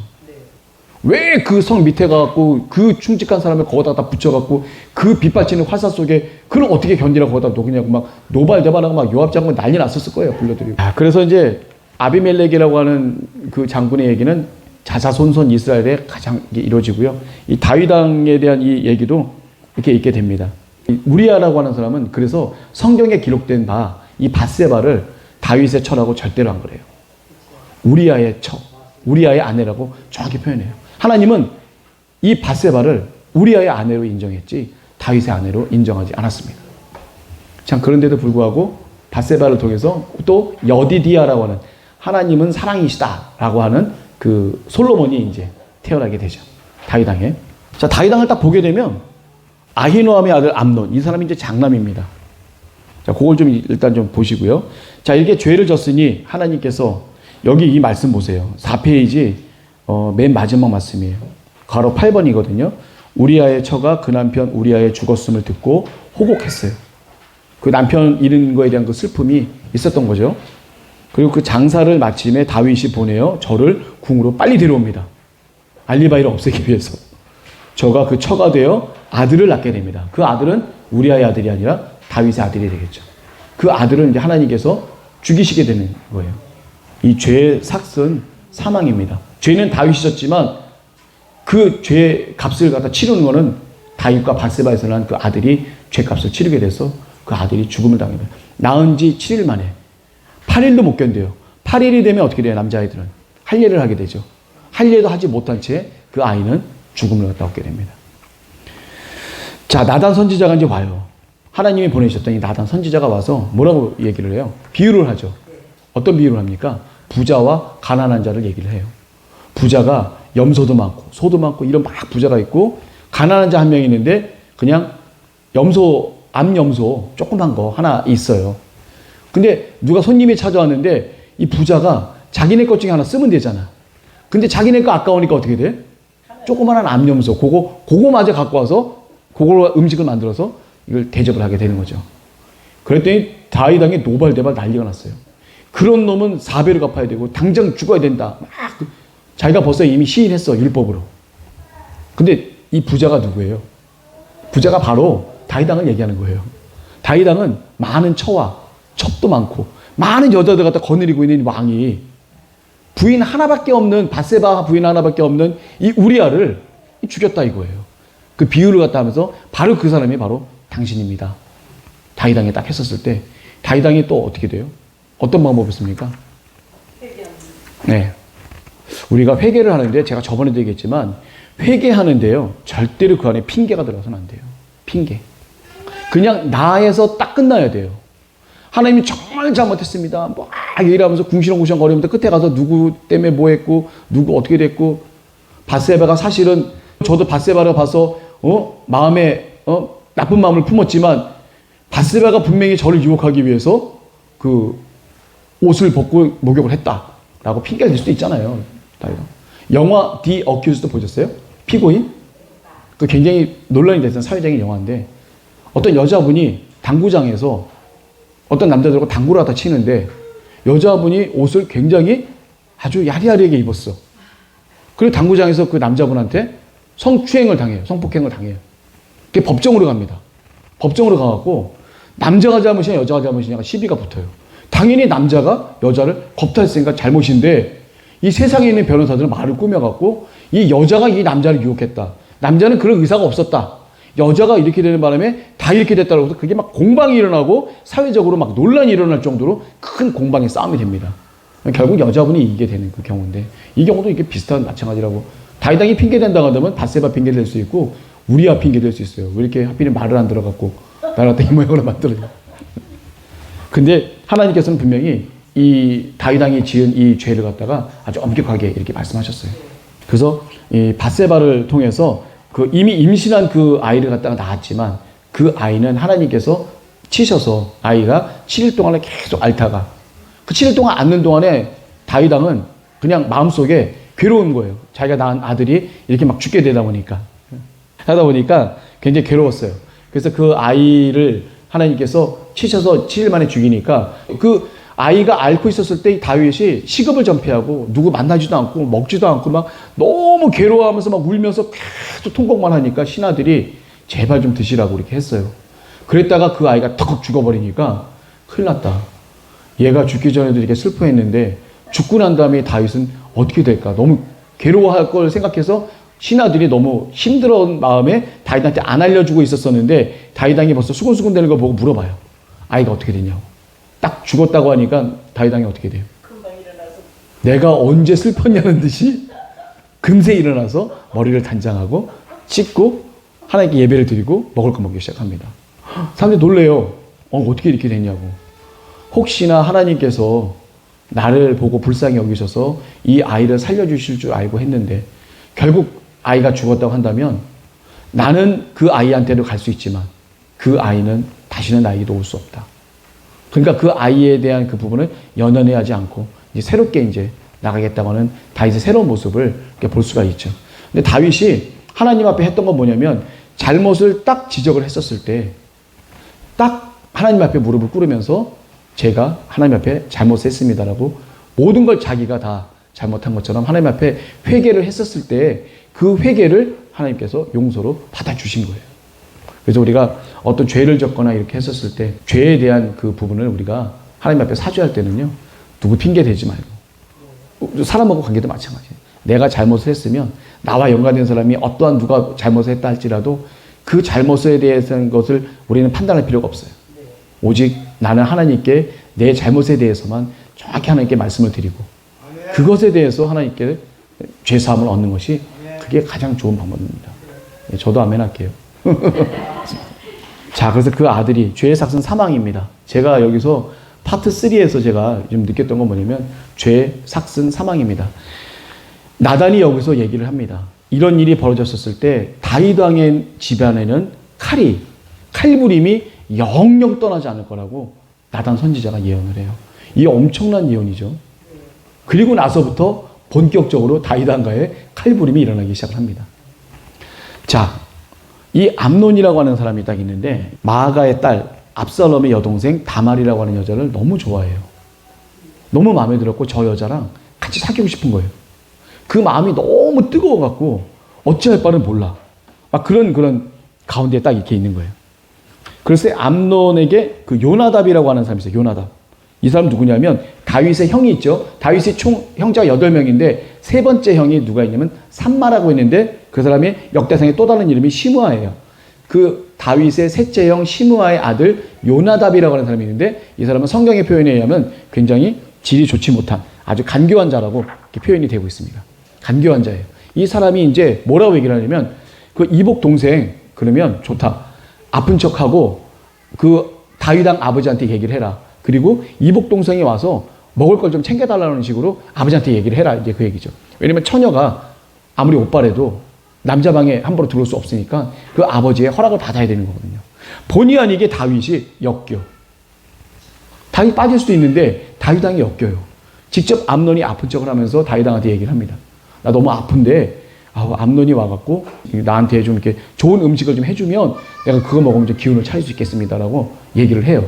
왜 그 성 밑에 가갖고 그 충직한 사람을 거기다가 붙여갖고 그 빛받치는 화살 속에 그걸 어떻게 견디라고 거기다 놓느냐고 막 노발대발하고 막 요압 장군 난리 났었을 거예요. 불러들이고. 그래서 이제 아비멜렉이라고 하는 그 장군의 얘기는 자자손손 이스라엘에 가장 이루어지고요. 이 다윗 왕에 대한 이 얘기도 이렇게 있게 됩니다. 우리아라고 하는 사람은 그래서 성경에 기록된 바 이 밧세바를 다윗의 처라고 절대로 안 그래요. 우리아의 처, 우리아의 아내라고 정확히 표현해요. 하나님은 이 밧세바를 우리아의 아내로 인정했지 다윗의 아내로 인정하지 않았습니다. 참 그런데도 불구하고 밧세바를 통해서 또 여디디아라고 하는 하나님은 사랑이시다라고 하는 그 솔로몬이 이제 태어나게 되죠. 다윗 왕에. 자, 다윗 왕을 딱 보게 되면 아히노암의 아들 암논 이 사람이 이제 장남입니다. 자, 그걸 좀 일단 좀 보시고요. 자, 이렇게 죄를 졌으니 하나님께서 여기 이 말씀 보세요. 4페이지 맨 마지막 말씀이에요. 괄호 8번이거든요. 우리아의 처가 그 남편 우리아의 죽었음을 듣고 호곡했어요. 그 남편 잃은 거에 대한 그 슬픔이 있었던 거죠. 그리고 그 장사를 마침에 다윗이 보내어 저를 궁으로 빨리 데려옵니다. 알리바이를 없애기 위해서. 저가 그 처가 되어 아들을 낳게 됩니다. 그 아들은 우리아의 아들이 아니라 다윗의 아들이 되겠죠. 그 아들을 이제 하나님께서 죽이시게 되는 거예요. 이 죄의 삭은 사망입니다. 죄는 다윗이 졌지만 그 죄의 값을 갖다 치르는 거는 다윗과 밧세바에서 난 그 아들이 죄값을 치르게 돼서 그 아들이 죽음을 당합니다. 낳은 지 7일 만에 8일도 못 견뎌요. 8일이 되면 어떻게 돼요? 남자아이들은 할례를 하게 되죠. 할례도 하지 못한 채 그 아이는 죽음을 갖다 얻게 됩니다. 자, 나단 선지자가 이제 와요. 하나님이 보내셨던 이 나단 선지자가 와서 뭐라고 얘기를 해요? 비유를 하죠. 어떤 비유를 합니까? 부자와 가난한 자를 얘기를 해요. 부자가 염소도 많고 소도 많고 이런 막 부자가 있고 가난한 자 한 명 있는데 그냥 암염소 조그만 거 하나 있어요. 근데 누가 손님이 찾아왔는데 이 부자가 자기네 것 중에 하나 쓰면 되잖아. 근데 자기네 거 아까우니까 어떻게 돼? 조그만한 암염소 그거마저 갖고 와서 그걸로 음식을 만들어서 이걸 대접을 하게 되는 거죠. 그랬더니 다윗 왕이 노발대발 난리가 났어요. 그런 놈은 4배로 갚아야 되고 당장 죽어야 된다. 막 자기가 벌써 이미 시인했어, 율법으로. 근데 이 부자가 누구예요? 부자가 바로 다윗 왕을 얘기하는 거예요. 다윗 왕은 많은 처와 첩도 많고 많은 여자들 갖다 거느리고 있는 왕이 부인 하나밖에 없는 밧세바 부인 하나밖에 없는 이 우리아를 죽였다 이거예요. 그 비유를 갖다 하면서 바로 그 사람이 바로 당신입니다. 다윗 왕이 딱 했었을 때 다윗 왕이 또 어떻게 돼요? 어떤 방법이 있습니까? 네. 우리가 회개를 하는데 제가 저번에도 얘기했지만 회개하는데요. 절대로 그 안에 핑계가 들어가서는 안 돼요. 핑계. 그냥 나에서 딱 끝나야 돼요. 하나님이 정말 잘못했습니다. 막 얘기하면서 궁시렁궁시렁 거리면서 끝에 가서 누구 때문에 뭐 했고 누구 어떻게 됐고 밧세바가 사실은 저도 밧세바를 봐서 마음에 나쁜 마음을 품었지만 밧세바가 분명히 저를 유혹하기 위해서 그 옷을 벗고 목욕을 했다라고 핑계를 댈 수도 있잖아요. 영화 디 어큐즈도 보셨어요? 피고인? 그 굉장히 논란이 됐던 사회적인 영화인데 어떤 여자분이 당구장에서 어떤 남자들과 당구를 하다 치는데 여자분이 옷을 굉장히 아주 야리야리하게 입었어. 그리고 당구장에서 그 남자분한테 성추행을 당해요. 성폭행을 당해요. 그게 법정으로 갑니다. 법정으로 가갖고 남자가 잘못이냐 여자가 잘못이냐가 시비가 붙어요. 당연히 남자가 여자를 겁탈했으니까 잘못인데 이 세상에 있는 변호사들은 말을 꾸며갖고 이 여자가 이 남자를 유혹했다. 남자는 그럴 의사가 없었다. 여자가 이렇게 되는 바람에 다 이렇게 됐다고 해서 그게 막 공방이 일어나고 사회적으로 막 논란이 일어날 정도로 큰 공방의 싸움이 됩니다. 결국 여자분이 이기게 되는 그 경우인데 이 경우도 이게 비슷한 마찬가지라고. 다이당이 핑계댄다고 하면 바세바 핑계될 수 있고 우리아 핑계될 수 있어요. 왜 이렇게 하필이면 말을 안 들어갖고 나를 갖다 이 모양으로 만들어요. 근데 하나님께서는 분명히 이 다윗왕이 지은 이 죄를 갖다가 아주 엄격하게 이렇게 말씀하셨어요. 그래서 이 바세바를 통해서 그 이미 임신한 그 아이를 갖다가 낳았지만 그 아이는 하나님께서 치셔서 아이가 7일 동안에 계속 앓다가 그 7일 동안 앓는 동안에 다윗왕은 그냥 마음속에 괴로운 거예요. 자기가 낳은 아들이 이렇게 막 죽게 되다 보니까 굉장히 괴로웠어요. 그래서 그 아이를 하나님께서 치셔서 7일 만에 죽이니까 그 아이가 앓고 있었을 때 다윗이 시급을 전폐하고 누구 만나지도 않고 먹지도 않고 막 너무 괴로워하면서 막 울면서 계속 통곡만 하니까 신하들이 제발 좀 드시라고 이렇게 했어요. 그랬다가 그 아이가 턱 죽어버리니까 큰일 났다. 얘가 죽기 전에도 이렇게 슬퍼했는데 죽고 난 다음에 다윗은 어떻게 될까? 너무 괴로워할 걸 생각해서 신하들이 너무 힘들어온 마음에 다윗한테 안 알려주고 있었었는데 다윗왕이 벌써 수근수근 되는 거 보고 물어봐요. 아이가 어떻게 됐냐고. 딱 죽었다고 하니까 다윗왕이 어떻게 돼요? 금방 일어나서 내가 언제 슬펐냐는 듯이 금세 일어나서 머리를 단장하고 씻고 하나님께 예배를 드리고 먹을 거 먹기 시작합니다. 사람들이 놀래요. 어떻게 이렇게 됐냐고. 혹시나 하나님께서 나를 보고 불쌍히 여기셔서 이 아이를 살려주실 줄 알고 했는데 결국 아이가 죽었다고 한다면 나는 그 아이한테도 갈 수 있지만 그 아이는 다시는 나에게도 올 수 없다. 그러니까 그 아이에 대한 그 부분을 연연해하지 않고 이제 새롭게 이제 나가겠다고 하는 다윗의 새로운 모습을 볼 수가 있죠. 근데 다윗이 하나님 앞에 했던 건 뭐냐면 잘못을 딱 지적을 했었을 때 딱 하나님 앞에 무릎을 꿇으면서 제가 하나님 앞에 잘못했습니다라고 모든 걸 자기가 다 잘못한 것처럼 하나님 앞에 회개를 했었을 때 그 회개를 하나님께서 용서로 받아주신 거예요. 그래서 우리가 어떤 죄를 졌거나 이렇게 했었을 때 죄에 대한 그 부분을 우리가 하나님 앞에 사죄할 때는요. 누구 핑계 대지 말고 사람하고 관계도 마찬가지예요. 내가 잘못을 했으면 나와 연관된 사람이 어떠한 누가 잘못을 했다 할지라도 그 잘못에 대해서는 것을 우리는 판단할 필요가 없어요. 오직 나는 하나님께 내 잘못에 대해서만 정확히 하나님께 말씀을 드리고 그것에 대해서 하나님께 죄사함을 얻는 것이 그게 가장 좋은 방법입니다. 저도 아멘 할게요. 자, 그래서 그 아들이 죄의 삭은 사망입니다. 제가 여기서 파트 3에서 제가 좀 느꼈던 건 뭐냐면 죄의 삭은 사망입니다. 나단이 여기서 얘기를 합니다. 이런 일이 벌어졌었을 때 다윗 왕의 집안에는 칼부림이 영영 떠나지 않을 거라고 나단 선지자가 예언을 해요. 이 엄청난 예언이죠. 그리고 나서부터 본격적으로 다윗 왕가의 칼부림이 일어나기 시작을 합니다. 자, 이 암논이라고 하는 사람이 딱 있는데 마아가의 딸 압살롬의 여동생 다말이라고 하는 여자를 너무 좋아해요. 너무 마음에 들었고 저 여자랑 같이 사귀고 싶은 거예요. 그 마음이 너무 뜨거워갖고 어찌할 바를 몰라. 막 그런 가운데에 딱 이렇게 있는 거예요. 그래서 암논에게 그 요나답이라고 하는 사람이 있어요. 요나답. 이 사람 누구냐면 다윗의 형이 있죠. 다윗이 총 형제가 8명인데 세 번째 형이 누가 있냐면 삼마라고 있는데 그 사람이 역대상의 또 다른 이름이 시므아예요. 그 다윗의 셋째 형 시므아의 아들 요나답이라고 하는 사람이 있는데 이 사람은 성경의 표현에 의하면 굉장히 질이 좋지 못한 아주 간교한 자라고 이렇게 표현이 되고 있습니다. 간교한 자예요. 이 사람이 이제 뭐라고 얘기를 하냐면 그 이복 동생 그러면 좋다. 아픈 척하고 그 다윗왕 아버지한테 얘기를 해라. 그리고 이복 동생이 와서 먹을 걸 좀 챙겨달라는 식으로 아버지한테 얘기를 해라. 이제 그 얘기죠. 왜냐면 처녀가 아무리 오빠래도 남자 방에 함부로 들어올 수 없으니까 그 아버지의 허락을 받아야 되는 거거든요. 본의 아니게 다윗이 엮여. 다윗 빠질 수도 있는데 다윗 왕이 엮여요. 직접 암논이 아픈 척을 하면서 다윗 왕한테 얘기를 합니다. 나 너무 아픈데 암논이 와갖고 나한테 좀 이렇게 좋은 음식을 좀 해주면 내가 그거 먹으면 좀 기운을 차릴 수 있겠습니다라고 얘기를 해요.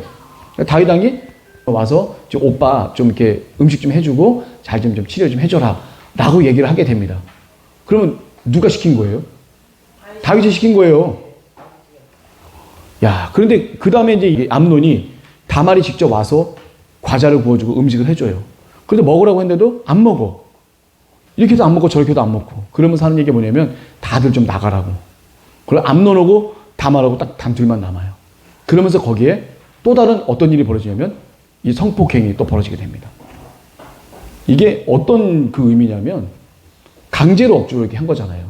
다윗 왕이 와서 오빠 좀 이렇게 음식 좀 해주고 잘 좀 치료 좀 해줘라 라고 얘기를 하게 됩니다. 그러면 누가 시킨 거예요? 다윗이 시킨 거예요. 야, 그런데 그 다음에 이제 이 암논이 다말이 직접 와서 과자를 구워주고 음식을 해줘요. 그런데 먹으라고 했는데도 안 먹어. 이렇게 해도 안 먹고 저렇게 해도 안 먹고. 그러면서 하는 얘기가 뭐냐면 다들 좀 나가라고. 그리고 암논하고 다말하고 딱 단둘만 남아요. 그러면서 거기에 또 다른 어떤 일이 벌어지냐면 이 성폭행이 또 벌어지게 됩니다. 이게 어떤 그 의미냐면 강제로 억지로 이렇게 한 거잖아요.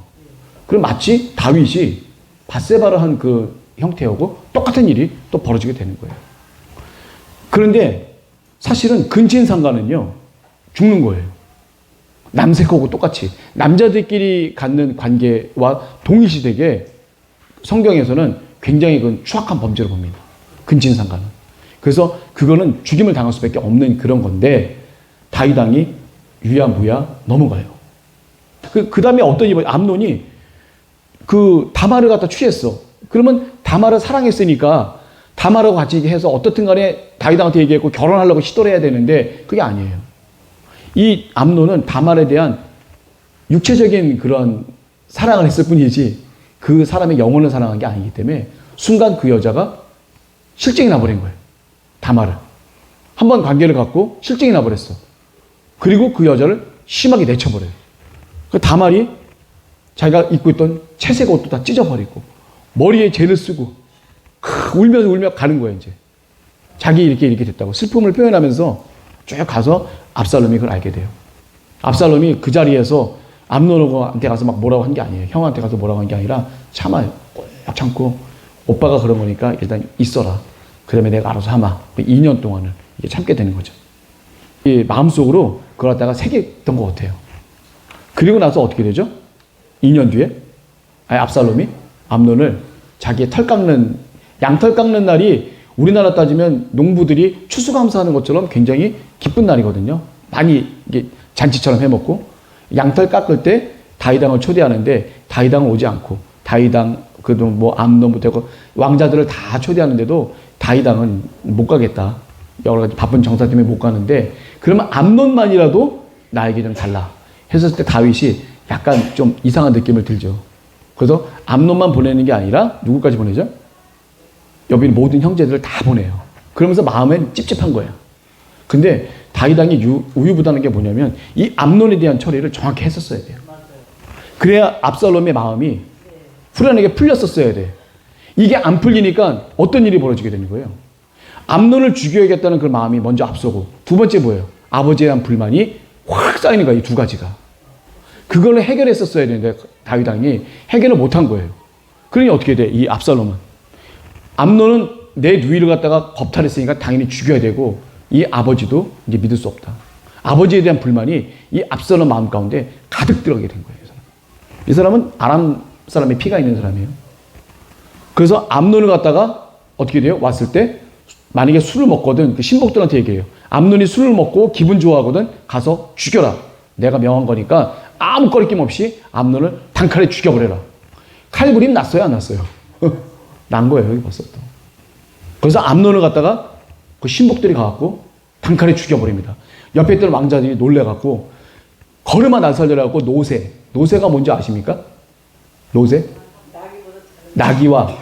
그럼 마치 다윗이 밧세바를 한 그 형태하고 똑같은 일이 또 벌어지게 되는 거예요. 그런데 사실은 근친상간은요, 죽는 거예요. 남색하고 똑같이. 남자들끼리 갖는 관계와 동일시되게 성경에서는 굉장히 그 추악한 범죄로 봅니다. 근친상간은. 그래서 그거는 죽임을 당할 수밖에 없는 그런 건데, 다윗 왕이 유야무야 넘어가요. 그 다음에 어떤 일이, 암논이 그 다말을 갖다 취했어. 그러면 다말을 사랑했으니까 다말하고 같이 해서 어떻든 간에 다윗왕한테 얘기했고 결혼하려고 시도를 해야 되는데 그게 아니에요. 이 암논은 다말에 대한 육체적인 그런 사랑을 했을 뿐이지 그 사람의 영혼을 사랑한 게 아니기 때문에 순간 그 여자가 실증이 나버린 거예요. 다말을. 한번 관계를 갖고 실증이 나버렸어. 그리고 그 여자를 심하게 내쳐버려요. 그 다말이 자기가 입고 있던 채색 옷도 다 찢어버리고 머리에 재를 쓰고 울면서 가는 거예요. 이제 자기 이렇게 됐다고 슬픔을 표현하면서 쭉 가서 압살롬이 그걸 알게 돼요. 압살롬이 그 자리에서 암논한테 가서 막 뭐라고 한 게 아니에요. 형한테 가서 뭐라고 한 게 아니라 참아요. 꼭 참고 오빠가 그런 거니까 일단 있어라. 그러면 내가 알아서 하마. 2년 동안을 이게 참게 되는 거죠. 이 마음속으로 그걸 갖다가 새겼던 것 같아요. 그리고 나서 어떻게 되죠? 2년 뒤에 압살롬이 암논을 자기의 양털 깎는 날이 우리나라 따지면 농부들이 추수감사하는 것처럼 굉장히 기쁜 날이거든요. 많이 이게 잔치처럼 해먹고 양털 깎을 때 다윗왕을 초대하는데 다윗왕은 오지 않고 다윗왕 그도 뭐 암논부터 해고 왕자들을 다 초대하는데도 다윗왕은 못 가겠다. 여러 가지 바쁜 정사 때문에 못 가는데 그러면 암논만이라도 나에게 좀 달라. 했을 때 다윗이 약간 좀 이상한 느낌을 들죠. 그래서 암논만 보내는 게 아니라 누구까지 보내죠? 옆에 있는 모든 형제들을 다 보내요. 그러면서 마음엔 찝찝한 거예요. 근데 다윗왕이 우유부단한 게 뭐냐면 이 암논에 대한 처리를 정확히 했었어야 돼요. 그래야 압살롬의 마음이 후련하게 풀렸었어야 돼. 이게 안 풀리니까 어떤 일이 벌어지게 되는 거예요? 암논을 죽여야겠다는 그 마음이 먼저 앞서고 두 번째 뭐예요? 아버지에 대한 불만이 확 쌓이는 거예요. 이 두 가지가. 그걸 해결했었어야 되는데 다윗왕이 해결을 못한 거예요. 그러니 어떻게 돼? 이 압살롬은. 암논은 내 누이를 갖다가 겁탈했으니까 당연히 죽여야 되고 이 아버지도 이제 믿을 수 없다. 아버지에 대한 불만이 이 압살롬 마음 가운데 가득 들어가게 된 거예요. 이 사람은 아람 사람의 피가 있는 사람이에요. 그래서 암논을 갖다가 어떻게 돼요? 왔을 때 만약에 술을 먹거든 그 신복들한테 얘기해요. 암논이 술을 먹고 기분 좋아하거든 가서 죽여라. 내가 명한 거니까 아무 거리낌 없이 암논을 단칼에 죽여버려라. 칼부림 났어요? 안 났어요? 난 거예요. 여기 벌써 또. 그래서 암논을 갖다가 그 신복들이 가갖고 단칼에 죽여버립니다. 옆에 있던 왕자들이 놀래갖고 걸음아 날살려갖고 노새가 뭔지 아십니까? 노새? 나귀와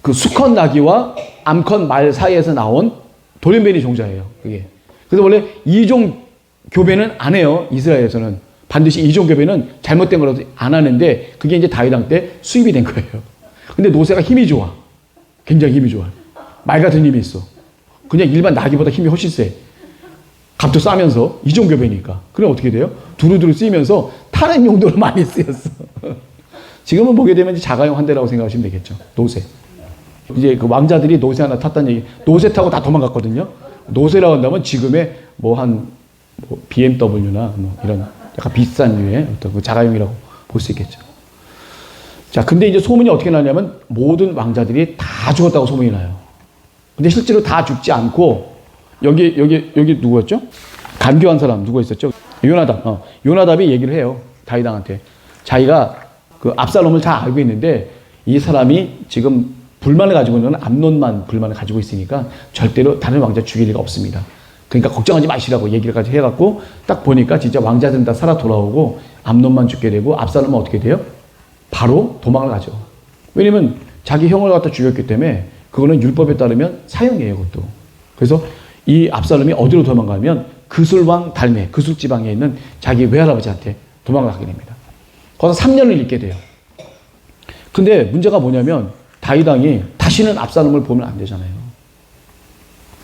그 수컷 나귀와 암컷 말 사이에서 나온 돌연변이 종자예요. 그게. 그래서 원래 이종 교배는 안 해요. 이스라엘에서는. 반드시 이종 교배는 잘못된 거라도 안 하는데 그게 이제 다윗왕 때 수입이 된 거예요. 근데 노새가 힘이 좋아. 굉장히 힘이 좋아요. 말 같은 힘이 있어. 그냥 일반 나귀보다 힘이 훨씬 세. 값도 싸면서 이종 교배니까. 그럼 어떻게 돼요? 두루두루 쓰이면서 타는 용도로 많이 쓰였어. 지금은 보게 되면 자가용 한 대라고 생각하시면 되겠죠. 노새. 이제 그 왕자들이 노새 하나 탔다는 얘기. 노새 타고 다 도망갔거든요. 노새라고 한다면 지금의 뭐 BMW나 뭐 이런 약간 비싼 류의 어떤 그 자가용이라고 볼 수 있겠죠. 자, 근데 이제 소문이 어떻게 나냐면 모든 왕자들이 다 죽었다고 소문이 나요. 근데 실제로 다 죽지 않고 여기 누구였죠? 간교한 사람 누구 있었죠? 요나답. 요나답이 얘기를 해요. 다윗왕한테. 자기가 그 압살롬을 잘 알고 있는데 이 사람이 지금 불만을 가지고 있는 암논만 불만을 가지고 있으니까 절대로 다른 왕자 죽일 리가 없습니다. 그러니까 걱정하지 마시라고 얘기를까지 해갖고 딱 보니까 진짜 왕자들은 다 살아 돌아오고 암논만 죽게 되고 압살롬은 어떻게 돼요? 바로 도망을 가죠. 왜냐면 자기 형을 갖다 죽였기 때문에 그거는 율법에 따르면 사형이에요, 그것도. 그래서 이 압살롬이 어디로 도망가면 그술왕 달메, 그술 지방에 있는 자기 외할아버지한테 도망가게 됩니다. 거기서 3년을 있게 돼요. 근데 문제가 뭐냐면 다윗 왕이 다시는 압살롬을 보면 안 되잖아요.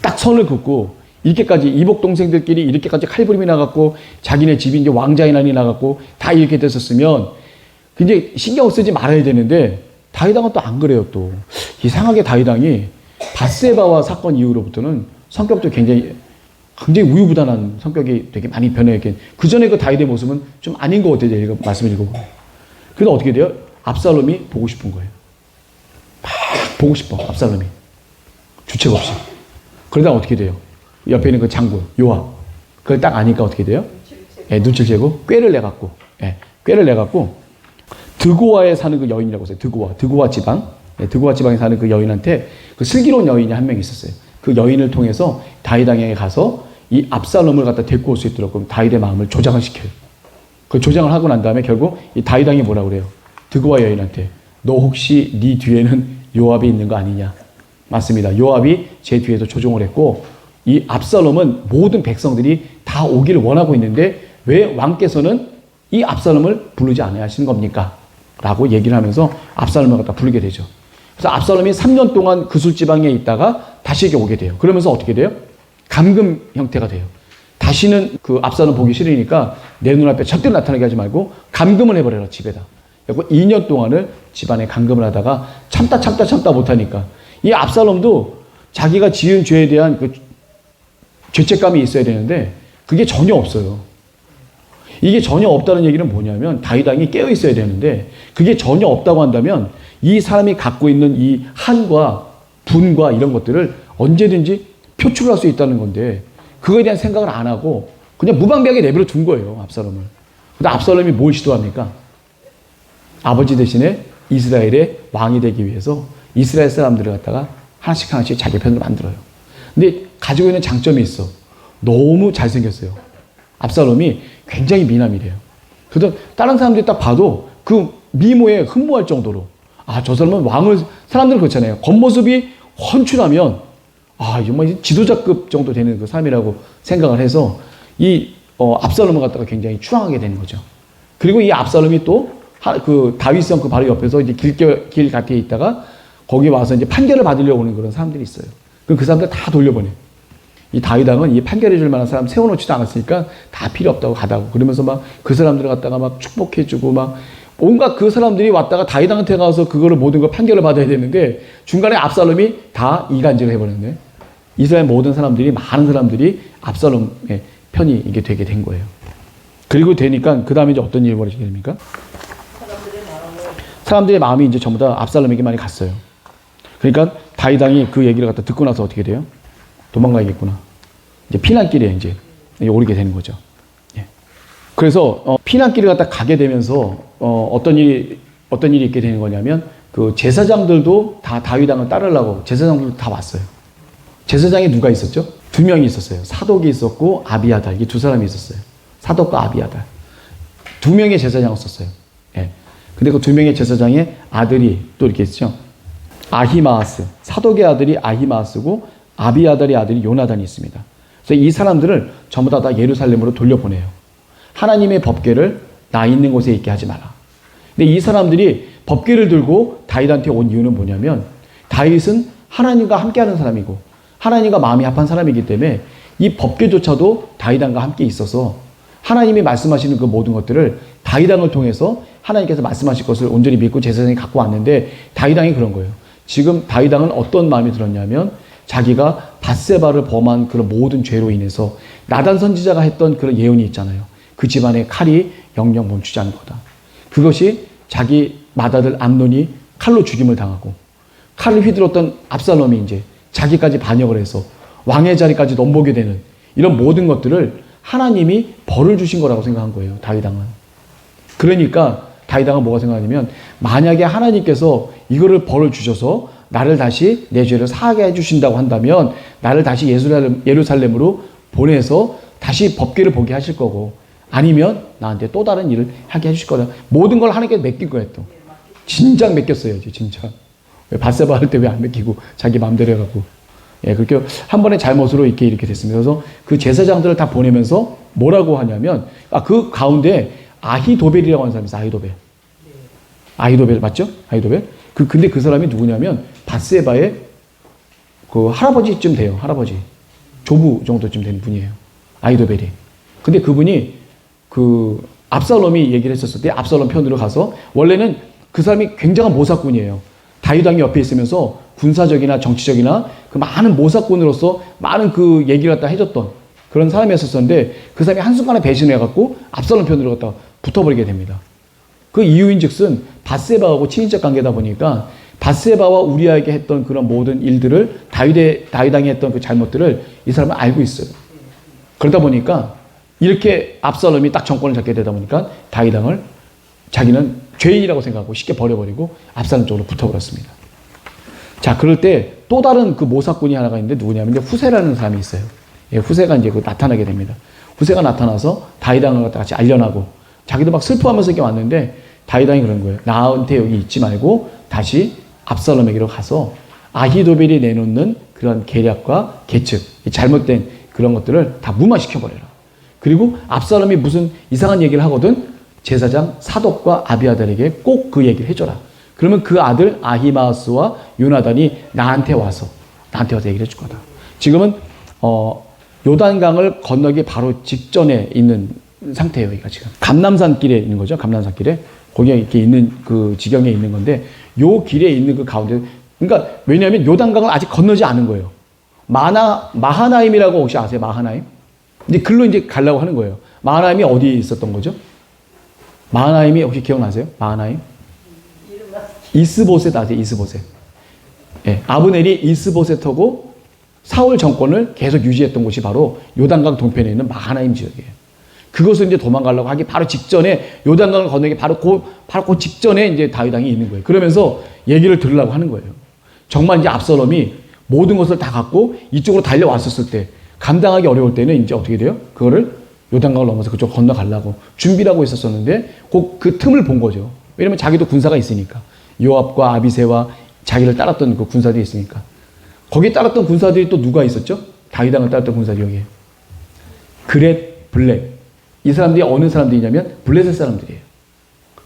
딱 선을 긋고 이렇게까지 이복 동생들끼리 이렇게까지 칼부림이 나갔고 자기네 집이 이제 왕자의 난이 나갔고 다 이렇게 됐었으면 이제 신경 쓰지 말아야 되는데 다윗 왕은 또 안 그래요. 또 이상하게 다윗 왕이 밧세바와 사건 이후로부터는 성격도 굉장히 우유부단한 성격이 되게 많이 변해있긴. 그 전에 그 다윗의 모습은 좀 아닌 것 같아요. 말씀을 읽어보면. 그래서 어떻게 돼요? 압살롬이 보고 싶은 거예요. 막 보고 싶어, 압살롬이. 주책 없이. 그러다 어떻게 돼요? 옆에 있는 그 장군, 요압. 그걸 딱 아니까 어떻게 돼요? 눈치를 채고, 꾀를 내갖고, 꾀를 내갖고, 드고아에 사는 그 여인이라고 했어요. 드고아 지방. 드고아 지방에 사는 그 여인한테 그 슬기로운 여인이 한 명 있었어요. 그 여인을 통해서 다윗 왕에게 가서 이 압살롬을 갖다 데리고 올 수 있도록 그럼 다윗의 마음을 조장을 시켜요. 그 조장을 하고 난 다음에 결국 이 다윗 왕이 뭐라 그래요? 드고아 여인한테 너 혹시 네 뒤에는 요압이 있는 거 아니냐? 맞습니다. 요압이 제 뒤에서 조종을 했고 이 압살롬은 모든 백성들이 다 오기를 원하고 있는데 왜 왕께서는 이 압살롬을 부르지 않아야 하시는 겁니까? 라고 얘기를 하면서 압살롬을 갖다 부르게 되죠. 그래서 압살롬이 3년 동안 그술 지방에 있다가 다시 이렇게 오게 돼요. 그러면서 어떻게 돼요? 감금 형태가 돼요. 다시는 그 압살롬 보기 싫으니까 내 눈앞에 절대 나타나게 하지 말고 감금을 해버려라, 집에다. 그리고 2년 동안을 집안에 감금을 하다가 참다 못하니까 이 압살롬도 자기가 지은 죄에 대한 그 죄책감이 있어야 되는데 그게 전혀 없어요. 이게 전혀 없다는 얘기는 뭐냐면 다윗 왕이 깨어 있어야 되는데 그게 전혀 없다고 한다면 이 사람이 갖고 있는 이 한과 분과 이런 것들을 언제든지 표출할 수 있다는 건데 그거에 대한 생각을 안 하고 그냥 무방비하게 내버려 둔 거예요, 압살롬을. 근데 압살롬이 뭘 시도합니까? 아버지 대신에 이스라엘의 왕이 되기 위해서 이스라엘 사람들을 갖다가 하나씩 자기 편으로 만들어요. 근데 가지고 있는 장점이 있어. 너무 잘생겼어요. 압살롬이 굉장히 미남이래요. 그래서 다른 사람들이 딱 봐도 그 미모에 흠모할 정도로 저 사람은 사람들은 그렇잖아요. 겉모습이 헌출하면 정말 지도자급 정도 되는 그 사람이라고 생각을 해서 이 압살롬을 갖다가 굉장히 추앙하게 되는 거죠. 그리고 이 압살롬이 또 그 다윗성 그 바로 옆에서 이제 길 곁에 있다가 거기 와서 이제 판결을 받으려고 오는 그런 사람들이 있어요. 그럼 그 사람들 다 돌려보내. 이 다윗 왕은 이 판결해 줄 만한 사람 세워놓지도 않았으니까 다 필요 없다고 가다고 그러면서 막 그 사람들을 갖다가 막 축복해주고 막 온갖 그 사람들이 왔다가 다윗 왕한테 가서 그거를 모든 걸 판결을 받아야 되는데 중간에 압살롬이 다 이간질을 해버렸네. 이스라엘 모든 사람들이 많은 사람들이 압살롬의 편이 이게 되게 된 거예요. 그리고 되니까 그 다음에 이제 어떤 일이 벌어지게 됩니까? 사람들의 마음이 이제 전부 다 압살롬에게 많이 갔어요. 그러니까 다윗 왕이 그 얘기를 갖다 듣고 나서 어떻게 돼요? 도망가야겠구나. 이제 피난길에 이제 오르게 되는 거죠. 예. 그래서 피난길을 갖다 가게 되면서 어떤 일이 있게 되는 거냐면 그 제사장들도 다 다윗 왕을 따르려고 제사장들도 다 왔어요. 제사장에 누가 있었죠? 2명이 있었어요. 사독이 있었고 아비아달. 이 두 사람이 있었어요. 사독과 아비아달. 2명의 제사장을 썼어요. 예. 근데 그 2명의 제사장의 아들이 또 이렇게 있죠. 아히마아스. 사독의 아들이 아히마아스고 아비아달의 아들이 요나단이 있습니다. 그래서 이 사람들을 전부 다 예루살렘으로 돌려보내요. 하나님의 법궤를 나 있는 곳에 있게 하지 마라. 근데 이 사람들이 법궤를 들고 다윗한테 온 이유는 뭐냐면 다윗은 하나님과 함께하는 사람이고 하나님과 마음이 합한 사람이기 때문에 이 법궤조차도 다윗 왕과 함께 있어서 하나님이 말씀하시는 그 모든 것들을 다윗 왕을 통해서 하나님께서 말씀하실 것을 온전히 믿고 제사장이 갖고 왔는데 다윗 왕이 그런 거예요. 지금 다윗 왕은 어떤 마음이 들었냐면 자기가 밧세바를 범한 그런 모든 죄로 인해서 나단 선지자가 했던 그런 예언이 있잖아요. 그 집안의 칼이 영영 멈추지 않을 거다. 그것이 자기 맏아들 암논이 칼로 죽임을 당하고 칼을 휘둘렀던 압살롬이 이제 자기까지 반역을 해서 왕의 자리까지 넘보게 되는 이런 모든 것들을 하나님이 벌을 주신 거라고 생각한 거예요. 다윗 왕은. 그러니까 다윗 왕은 뭐가 생각하냐면 만약에 하나님께서 이거를 벌을 주셔서 나를 다시 내 죄를 사하게 해주신다고 한다면 나를 다시 예루살렘으로 보내서 다시 법궤를 보게 하실 거고 아니면 나한테 또 다른 일을 하게 해주실 거다. 모든 걸 하나님께 맡길 거예요 또. 진작 맡겼어요 이제 진짜. 왜 바세바 할 때 왜 안 맡기고 자기 마음대로 해갖고. 예, 그렇게 한 번의 잘못으로 이렇게 됐습니다. 그래서 그 제사장들을 다 보내면서 뭐라고 하냐면, 그 가운데 아히도벨이라고 하는 사람이 있어요. 아히도벨 맞죠? 아히도벨. 근데 그 사람이 누구냐면 바세바의 그 할아버지쯤 돼요. 할아버지. 조부 정도쯤 되는 분이에요. 아히도벨이. 근데 그분이 그 압살롬이 얘기를 했었을 때 압살롬 편으로 가서 원래는 그 사람이 굉장한 모사꾼이에요. 다윗 왕이 옆에 있으면서 군사적이나 정치적이나 그 많은 모사꾼으로서 많은 그 얘기를 갖다 해줬던 그런 사람이었었는데 그 사람이 한순간에 배신해갖고 압살롬 편으로 갖다 붙어버리게 됩니다. 그 이유인즉슨 바세바하고 친인척 관계다 보니까 바세바와 우리아에게 했던 그런 모든 일들을 다윗 왕이 했던 그 잘못들을 이 사람은 알고 있어요. 그러다 보니까 이렇게 압살롬이 딱 정권을 잡게 되다 보니까 다윗 왕을 자기는 죄인이라고 생각하고 쉽게 버려버리고 압살롬 쪽으로 붙어버렸습니다. 자, 그럴 때 또 다른 그 모사꾼이 하나가 있는데 누구냐면 이제 후세라는 사람이 있어요. 예, 후세가 이제 나타나게 됩니다. 후세가 나타나서 다윗 왕을 갖다 같이 알려나고 자기도 막 슬퍼하면서 이렇게 왔는데 다윗 왕이 그런 거예요. 나한테 여기 있지 말고 다시 압살롬에게로 가서 아히도벨이 내놓는 그런 계략과 계측, 잘못된 그런 것들을 다 무마시켜버려라. 그리고 압살롬이 무슨 이상한 얘기를 하거든 제사장 사독과 아비아달에게 꼭 그 얘기를 해줘라. 그러면 그 아들 아히마아스와 요나단이 나한테 와서 얘기를 해줄 거다. 지금은 요단강을 건너기 바로 직전에 있는 상태예요. 여기가 지금 감람산길에 있는 거죠. 감람산길에 거기에 이렇게 있는 그 지경에 있는 건데 요 길에 있는 그 가운데 그러니까 왜냐하면 요단강을 아직 건너지 않은 거예요. 마하나임이라고 혹시 아세요? 마하나임? 근데 글로 이제 가려고 하는 거예요. 마하나임이 어디에 있었던 거죠? 마하나임이 혹시 기억나세요? 마하나임? 이스보셋 아세요? 이스보셋. 예, 아브넬이 이스보셋하고 사울 정권을 계속 유지했던 곳이 바로 요단강 동편에 있는 마하나임 지역이에요. 그것을 이제 도망가려고 하기 바로 직전에 요단강을 건너기 바로 그 직전에 이제 다윗 왕이 있는 거예요. 그러면서 얘기를 들으려고 하는 거예요. 정말 이제 압살롬이 모든 것을 다 갖고 이쪽으로 달려왔었을 때 감당하기 어려울 때는 이제 어떻게 돼요? 그거를 요단강을 넘어서 그쪽 건너가려고 준비를 하고 있었었는데 그 틈을 본 거죠. 왜냐면 자기도 군사가 있으니까. 요압과 아비새와 자기를 따랐던 그 군사들이 있으니까. 거기에 따랐던 군사들이 또 누가 있었죠? 다윗 왕을 따랐던 군사들이 여기에. 그렛, 블렛. 이 사람들이 어느 사람들이냐면 블레셋 사람들이에요.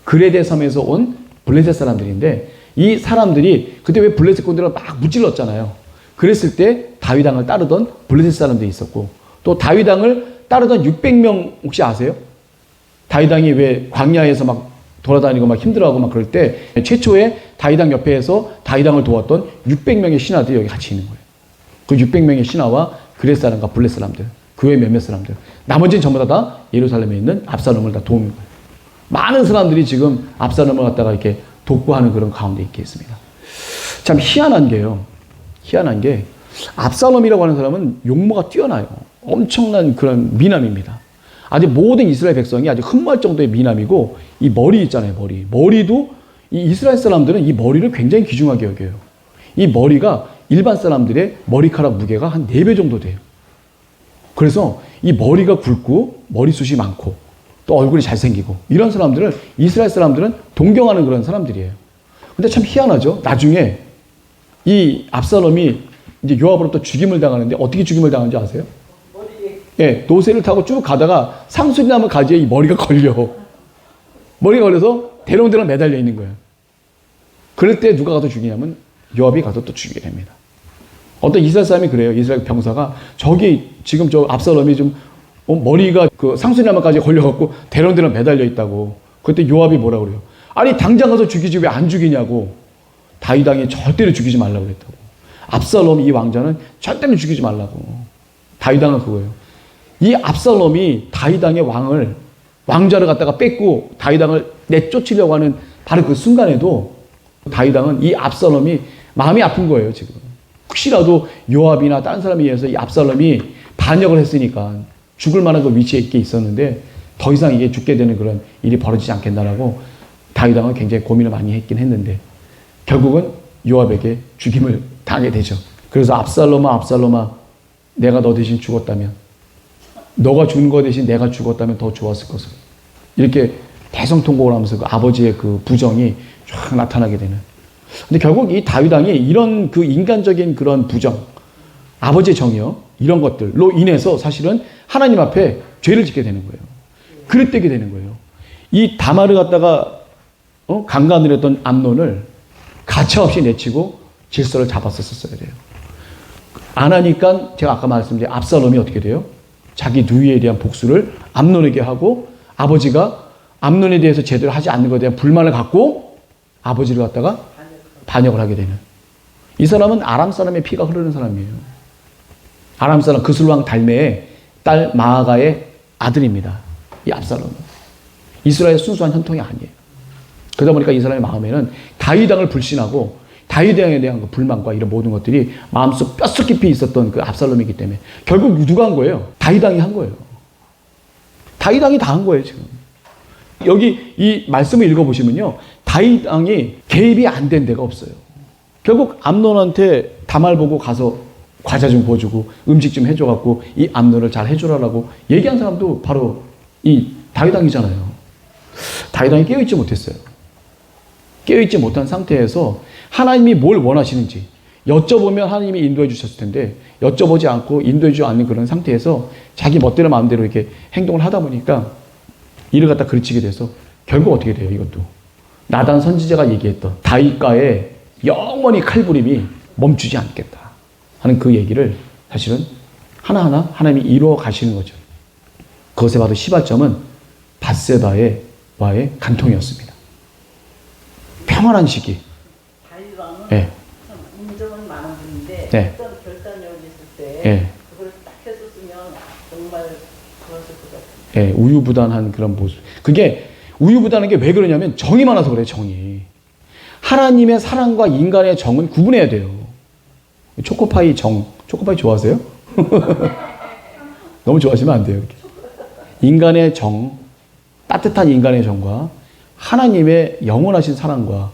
그렛의 섬에서 온 블레셋 사람들인데 이 사람들이 그때 왜 블레셋 군대를 막 무찔렀잖아요. 그랬을 때 다윗 왕을 따르던 블레셋 사람들이 있었고 또 다윗 왕을 따르던 600명 혹시 아세요? 다윗 왕이 왜 광야에서 막 돌아다니고 막 힘들어하고 막 그럴 때 최초에 다윗 왕 옆에서 다윗 왕을 도왔던 600명의 신하들이 여기 같이 있는 거예요. 그 600명의 신하와 그렛 사람과 블렛 사람들, 그 외 몇몇 사람들. 나머지는 전부 다 예루살렘에 있는 압살롬을 다 도우는 거예요. 많은 사람들이 지금 압살롬을 갖다가 이렇게 돕고 하는 그런 가운데 있게 있습니다. 참 희한한 게 압살롬이라고 하는 사람은 용모가 뛰어나요. 엄청난 그런 미남입니다. 아주 모든 이스라엘 백성이 아주 흠모할 정도의 미남이고 이 머리 있잖아요. 머리도 이 이스라엘 사람들은 이 머리를 굉장히 귀중하게 여겨요. 이 머리가 일반 사람들의 머리카락 무게가 한 4배 정도 돼요. 그래서 이 머리가 굵고 머리숱이 많고 또 얼굴이 잘생기고 이런 사람들을 이스라엘 사람들은 동경하는 그런 사람들이에요. 근데 참 희한하죠. 나중에 이 압살롬이 이제 요압으로부터 죽임을 당하는데 어떻게 죽임을 당하는지 아세요? 예, 노새를 타고 쭉 가다가 상수리나무 가지에 이 머리가 걸려. 머리가 걸려서 대롱대롱 매달려 있는 거예요. 그럴 때 누가 가서 죽이냐면 요압이 가서 또 죽이게 됩니다. 어떤 이스라엘 사람이 그래요. 이스라엘 병사가 저기 지금 저 압살롬이 좀 머리가 그 상수리나무까지 걸려갖고 대롱대롱 매달려 있다고. 그때 요압이 뭐라 그래요? 아니 당장 가서 죽이지 왜 안 죽이냐고. 다윗 왕이 절대로 죽이지 말라고 그랬다고. 압살롬 이 왕자는 절대로 죽이지 말라고. 다윗 왕은 그거예요. 이 압살롬이 다윗 왕의 왕자를 갖다가 뺏고 다윗 왕을 내쫓으려고 하는 바로 그 순간에도 다윗 왕은 이 압살롬이 마음이 아픈 거예요, 지금. 혹시라도 요압이나 다른 사람에 의해서 이 압살롬이 반역을 했으니까 죽을 만한 그 위치에 있게 있었는데 더 이상 이게 죽게 되는 그런 일이 벌어지지 않겠나라고 다윗 왕은 굉장히 고민을 많이 했긴 했는데 결국은 요압에게 죽임을 당하게 되죠. 그래서 압살롬아, 내가 너 대신 죽었다면 너가 죽는 거 대신 내가 죽었다면 더 좋았을 것을. 이렇게 대성통곡을 하면서 그 아버지의 그 부정이 쫙 나타나게 되는. 근데 결국 이 다윗 왕이 이런 그 인간적인 그런 부정, 아버지의 정이요, 이런 것들로 인해서 사실은 하나님 앞에 죄를 짓게 되는 거예요. 그릇되게 되는 거예요. 이 다말을 갖다가 강간을 했던 암논을 가차없이 내치고 질서를 잡았었어야 돼요. 안 하니까 제가 아까 말씀드린 압살롬이 어떻게 돼요? 자기 누이에 대한 복수를 암논에게 하고, 아버지가 암논에 대해서 제대로 하지 않는 것에 대한 불만을 갖고 아버지를 갖다가 반역을 하게 되는. 이 사람은 아람 사람의 피가 흐르는 사람이에요. 아람 사람 그술왕 달메의 딸 마아가의 아들입니다. 이 압살롬은. 이스라엘 순수한 혈통이 아니에요. 그러다 보니까 이 사람의 마음에는 다윗 왕을 불신하고 다윗 왕에 대한 그 불만과 이런 모든 것들이 마음속 뼛속 깊이 있었던 그 압살롬이기 때문에 결국 누가 한 거예요? 다윗 왕이 한 거예요. 다윗 왕이 다 한 거예요, 지금. 여기 이 말씀을 읽어보시면요, 다윗 왕이 개입이 안 된 데가 없어요. 결국 암논한테 다말 보고 가서 과자 좀 구워주고 음식 좀 해줘갖고 이 암논을 잘 해주라라고 얘기한 사람도 바로 이 다윗 왕이잖아요. 다윗 왕이 깨어있지 못했어요. 깨어있지 못한 상태에서 하나님이 뭘 원하시는지 여쭤보면 하나님이 인도해 주셨을 텐데 여쭤보지 않고 인도해 주지 않는 그런 상태에서 자기 멋대로 마음대로 이렇게 행동을 하다 보니까 이를 갖다 그르치게 돼서 결국 어떻게 돼요? 이것도 나단 선지자가 얘기했던 다윗과의 영원히 칼부림이 멈추지 않겠다 하는 그 얘기를 사실은 하나하나 하나님이 이루어 가시는 거죠. 그것에 바로 시발점은 밧세바의 와의 간통이었습니다. 평안한 시기. 다윗 왕은 네. 인정은 많은 분인데 네. 어떤 결단력이 있을 때 네. 그걸 딱 했었으면 정말 좋았을 것 같아요. 예, 우유부단한 그런 모습. 그게 우유부단한 게 왜 그러냐면 정이 많아서 그래요, 정이. 하나님의 사랑과 인간의 정은 구분해야 돼요. 초코파이 정, 초코파이 좋아하세요? 너무 좋아하시면 안 돼요, 이렇게. 인간의 정, 따뜻한 인간의 정과 하나님의 영원하신 사랑과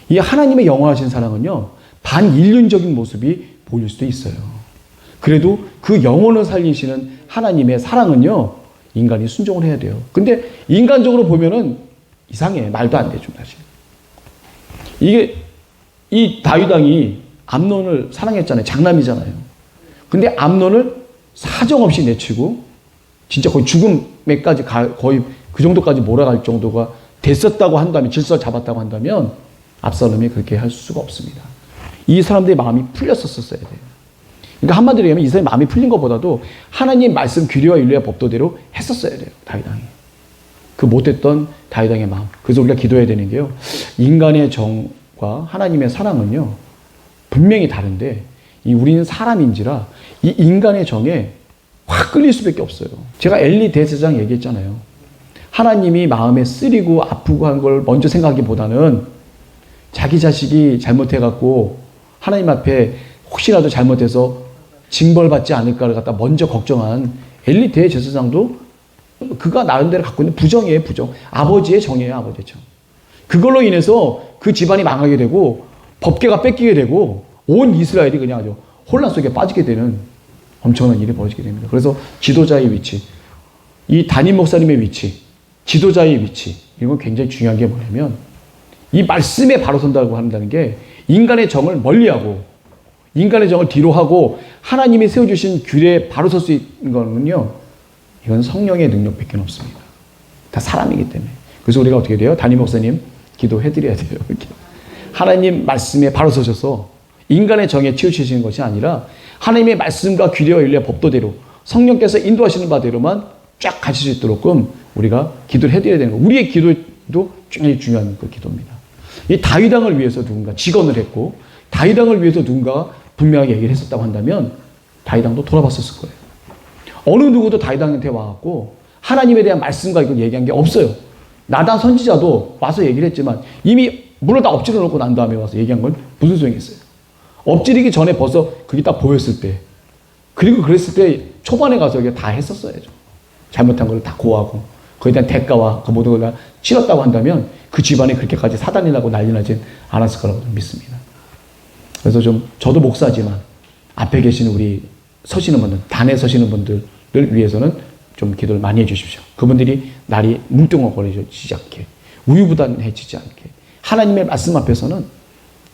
이 하나님의 영원하신 사랑은요, 반인륜적인 모습이 보일 수도 있어요. 그래도 그 영혼을 살리시는 하나님의 사랑은요, 인간이 순종을 해야 돼요. 근데 인간적으로 보면은 이상해. 말도 안 되죠, 사실. 이게, 이 다윗 왕이 암논을 사랑했잖아요. 장남이잖아요. 근데 암논을 사정없이 내치고, 진짜 거의 죽음에까지 거의 그 정도까지 몰아갈 정도가 됐었다고 한다면, 질서를 잡았다고 한다면, 압살롬이 그렇게 할 수가 없습니다. 이 사람들의 마음이 풀렸었어야 돼요. 그러니까 한마디로 얘기하면 이 사람이 마음이 풀린 것보다도 하나님 말씀 규례와 윤리와 법도대로 했었어야 돼요. 다윗 왕이. 그 못했던 다윗 왕의 마음. 그래서 우리가 기도해야 되는 게요, 인간의 정과 하나님의 사랑은요 분명히 다른데 우리는 사람인지라 이 인간의 정에 확 끌릴 수밖에 없어요. 제가 엘리 대제사장 얘기했잖아요. 하나님이 마음에 쓰리고 아프고 한 걸 먼저 생각하기보다는 자기 자식이 잘못해갖고 하나님 앞에 혹시라도 잘못해서 징벌받지 않을까를 갖다 먼저 걱정한 엘리 대제사장도 그가 나름대로 갖고 있는 부정이에요, 부정. 아버지의 정이에요, 아버지의 정. 그걸로 인해서 그 집안이 망하게 되고 법궤가 뺏기게 되고 온 이스라엘이 그냥 아주 혼란 속에 빠지게 되는 엄청난 일이 벌어지게 됩니다. 그래서 지도자의 위치, 이 담임 목사님의 위치, 지도자의 위치, 이런 건 굉장히 중요한 게 뭐냐면 이 말씀에 바로 선다고 한다는 게 인간의 정을 멀리하고 인간의 정을 뒤로 하고 하나님이 세워주신 규례에 바로 설 수 있는 거는요, 이건 성령의 능력밖에 없습니다. 다 사람이기 때문에. 그래서 우리가 어떻게 돼요? 담임 목사님 기도해드려야 돼요. 이렇게. 하나님 말씀에 바로 서셔서 인간의 정에 치우치시는 것이 아니라 하나님의 말씀과 규례와 윤리와 법도대로 성령께서 인도하시는 바대로만 쫙 가실 수 있도록끔 우리가 기도를 해드려야 되는 거예요. 우리의 기도도 굉장히 중요한 그 기도입니다. 이 다윗 왕을 위해서 누군가 직언을 했고 다윗 왕을 위해서 누군가 분명하게 얘기를 했었다고 한다면 다윗 왕도 돌아봤었을 거예요. 어느 누구도 다윗 왕한테 와갖고 하나님에 대한 말씀과 이걸 얘기한 게 없어요. 나단 선지자도 와서 얘기를 했지만 이미 문을 다 엎질러 놓고 난 다음에 와서 얘기한 건 무슨 소용이 있어요. 엎질리기 전에 벌써 그게 딱 보였을 때, 그리고 그랬을 때 초반에 가서 이게 다 했었어야죠. 잘못한 걸 다 고하고 거기에 대한 대가와 그 모든 걸 다 치렀다고 한다면 그 집안에 그렇게까지 사단이 나고 난리 나진 않았을 거라고 믿습니다. 그래서 좀 저도 목사지만 앞에 계신 우리 서시는 분들, 단에 서시는 분들을 위해서는 좀 기도를 많이 해주십시오. 그분들이 날이 뭉뚱거리지 않게, 우유부단해지지 않게, 하나님의 말씀 앞에서는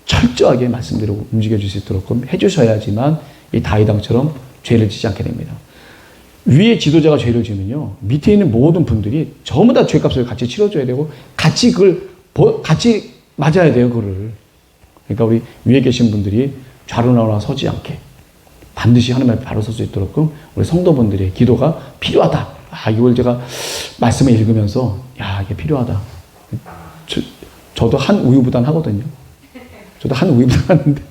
철저하게 말씀대로 움직여줄 수 있도록 해주셔야지만 이 다윗왕처럼 죄를 짓지 않게 됩니다. 위에 지도자가 죄를 지으면요, 밑에 있는 모든 분들이 전부 다 죄값을 같이 치러줘야 되고, 같이 같이 맞아야 돼요, 그거를. 그러니까 우리 위에 계신 분들이 좌로나오나 서지 않게 반드시 하나님 앞에 바로 설 수 있도록 우리 성도분들의 기도가 필요하다. 이걸 제가 말씀을 읽으면서, 이게 필요하다. 저도 한 우유부단 하거든요. 저도 한 우유부단 하는데,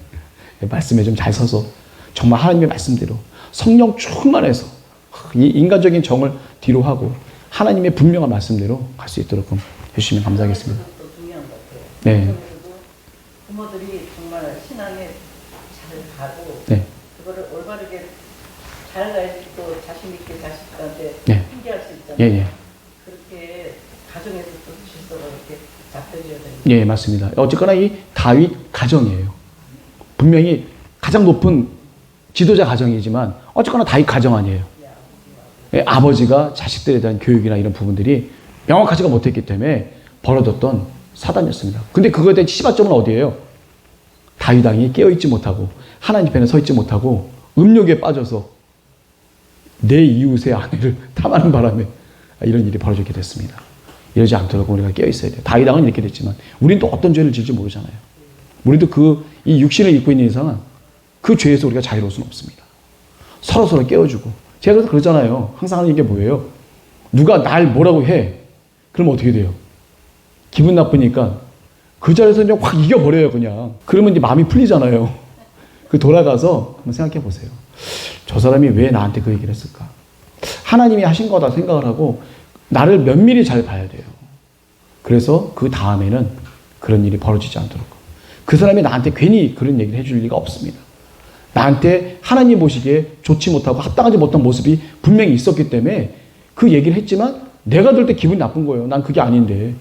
말씀에 좀 잘 서서, 정말 하나님의 말씀대로, 성령 충만해서, 이 인간적인 정을 뒤로 하고, 하나님의 분명한 말씀대로 갈 수 있도록 해주시면 감사하겠습니다. 또 중요한 것 같아요. 네. 부모들이 정말 신앙에 잘 가고, 네. 그거를 올바르게 잘 가야지 또 자신 있게 자식들한테 네. 훈계할 수 있잖아요. 예. 그렇게 가정에서 또 질서가 이렇게 잡혀져야 되는. 예, 맞습니다. 어쨌거나 이 다윗 가정이에요. 분명히 가장 높은 지도자 가정이지만 어쨌거나 다윗 가정 아니에요. 예, 아버지가 자식들에 대한 교육이나 이런 부분들이 명확하지가 못했기 때문에 벌어졌던 사단이었습니다. 근데 그거에 대한 시발점은 어디예요? 다윗 왕이 깨어있지 못하고 하나님 편에 서 있지 못하고 음욕에 빠져서 내 이웃의 아내를 탐하는 바람에 이런 일이 벌어지게 됐습니다. 이러지 않도록 우리가 깨어있어야 돼요. 다윗 왕은 이렇게 됐지만 우리는 또 어떤 죄를 지을지 모르잖아요. 우리도 이 육신을 입고 있는 이상은 그 죄에서 우리가 자유로울 수는 없습니다. 서로 깨워주고. 제가 그래서 그러잖아요. 항상 하는 게 뭐예요? 누가 날 뭐라고 해. 그러면 어떻게 돼요? 기분 나쁘니까 그 자리에서 그냥 확 이겨버려요, 그냥. 그러면 이제 마음이 풀리잖아요. 돌아가서 한번 생각해 보세요. 저 사람이 왜 나한테 그 얘기를 했을까? 하나님이 하신 거다 생각을 하고 나를 면밀히 잘 봐야 돼요. 그래서 그 다음에는 그런 일이 벌어지지 않도록. 그 사람이 나한테 괜히 그런 얘기를 해줄 리가 없습니다. 나한테 하나님 보시기에 좋지 못하고 합당하지 못한 모습이 분명히 있었기 때문에 그 얘기를 했지만 내가 들 때 기분이 나쁜 거예요. 난 그게 아닌데.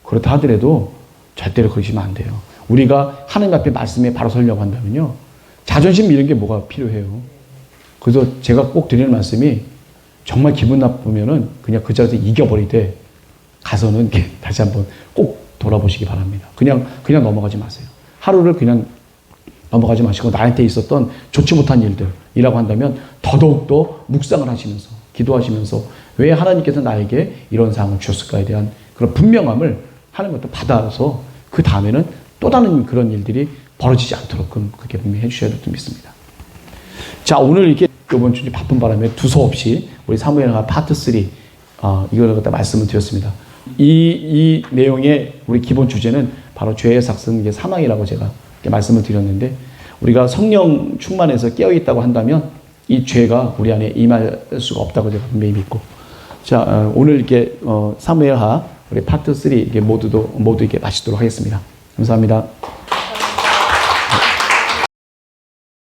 그렇다 하더라도 절대로 그러시면 안 돼요. 우리가 하나님 앞에 말씀에 바로 서려고 한다면요. 자존심 이런 게 뭐가 필요해요. 그래서 제가 꼭 드리는 말씀이 정말 기분 나쁘면은 그냥 그 자리에서 이겨버리되 가서는 다시 한번 꼭 돌아보시기 바랍니다. 그냥 넘어가지 마세요. 하루를 그냥 넘어가지 마시고 나한테 있었던 좋지 못한 일들이라고 한다면 더더욱더 묵상을 하시면서 기도하시면서 왜 하나님께서 나에게 이런 상황을 주셨을까에 대한 그런 분명함을 하나님부터 받아서 그 다음에는 또 다른 그런 일들이 벌어지지 않도록 그렇게 분명히 해주셔야 될 줄 믿습니다. 자, 오늘 이렇게 이번 주 바쁜 바람에 두서없이 우리 사무엘하 파트 3 이걸 갖다 말씀을 드렸습니다. 이 내용의 우리 기본 주제는 바로 죄의 삭은 사망이라고 제가 이렇게 말씀을 드렸는데 우리가 성령 충만해서 깨어있다고 한다면 이 죄가 우리 안에 임할 수가 없다고 제가 분명히 믿고 자 오늘 이렇게 사무엘하 우리 파트 3 이렇게 모두 이렇게 마치도록 하겠습니다. 감사합니다.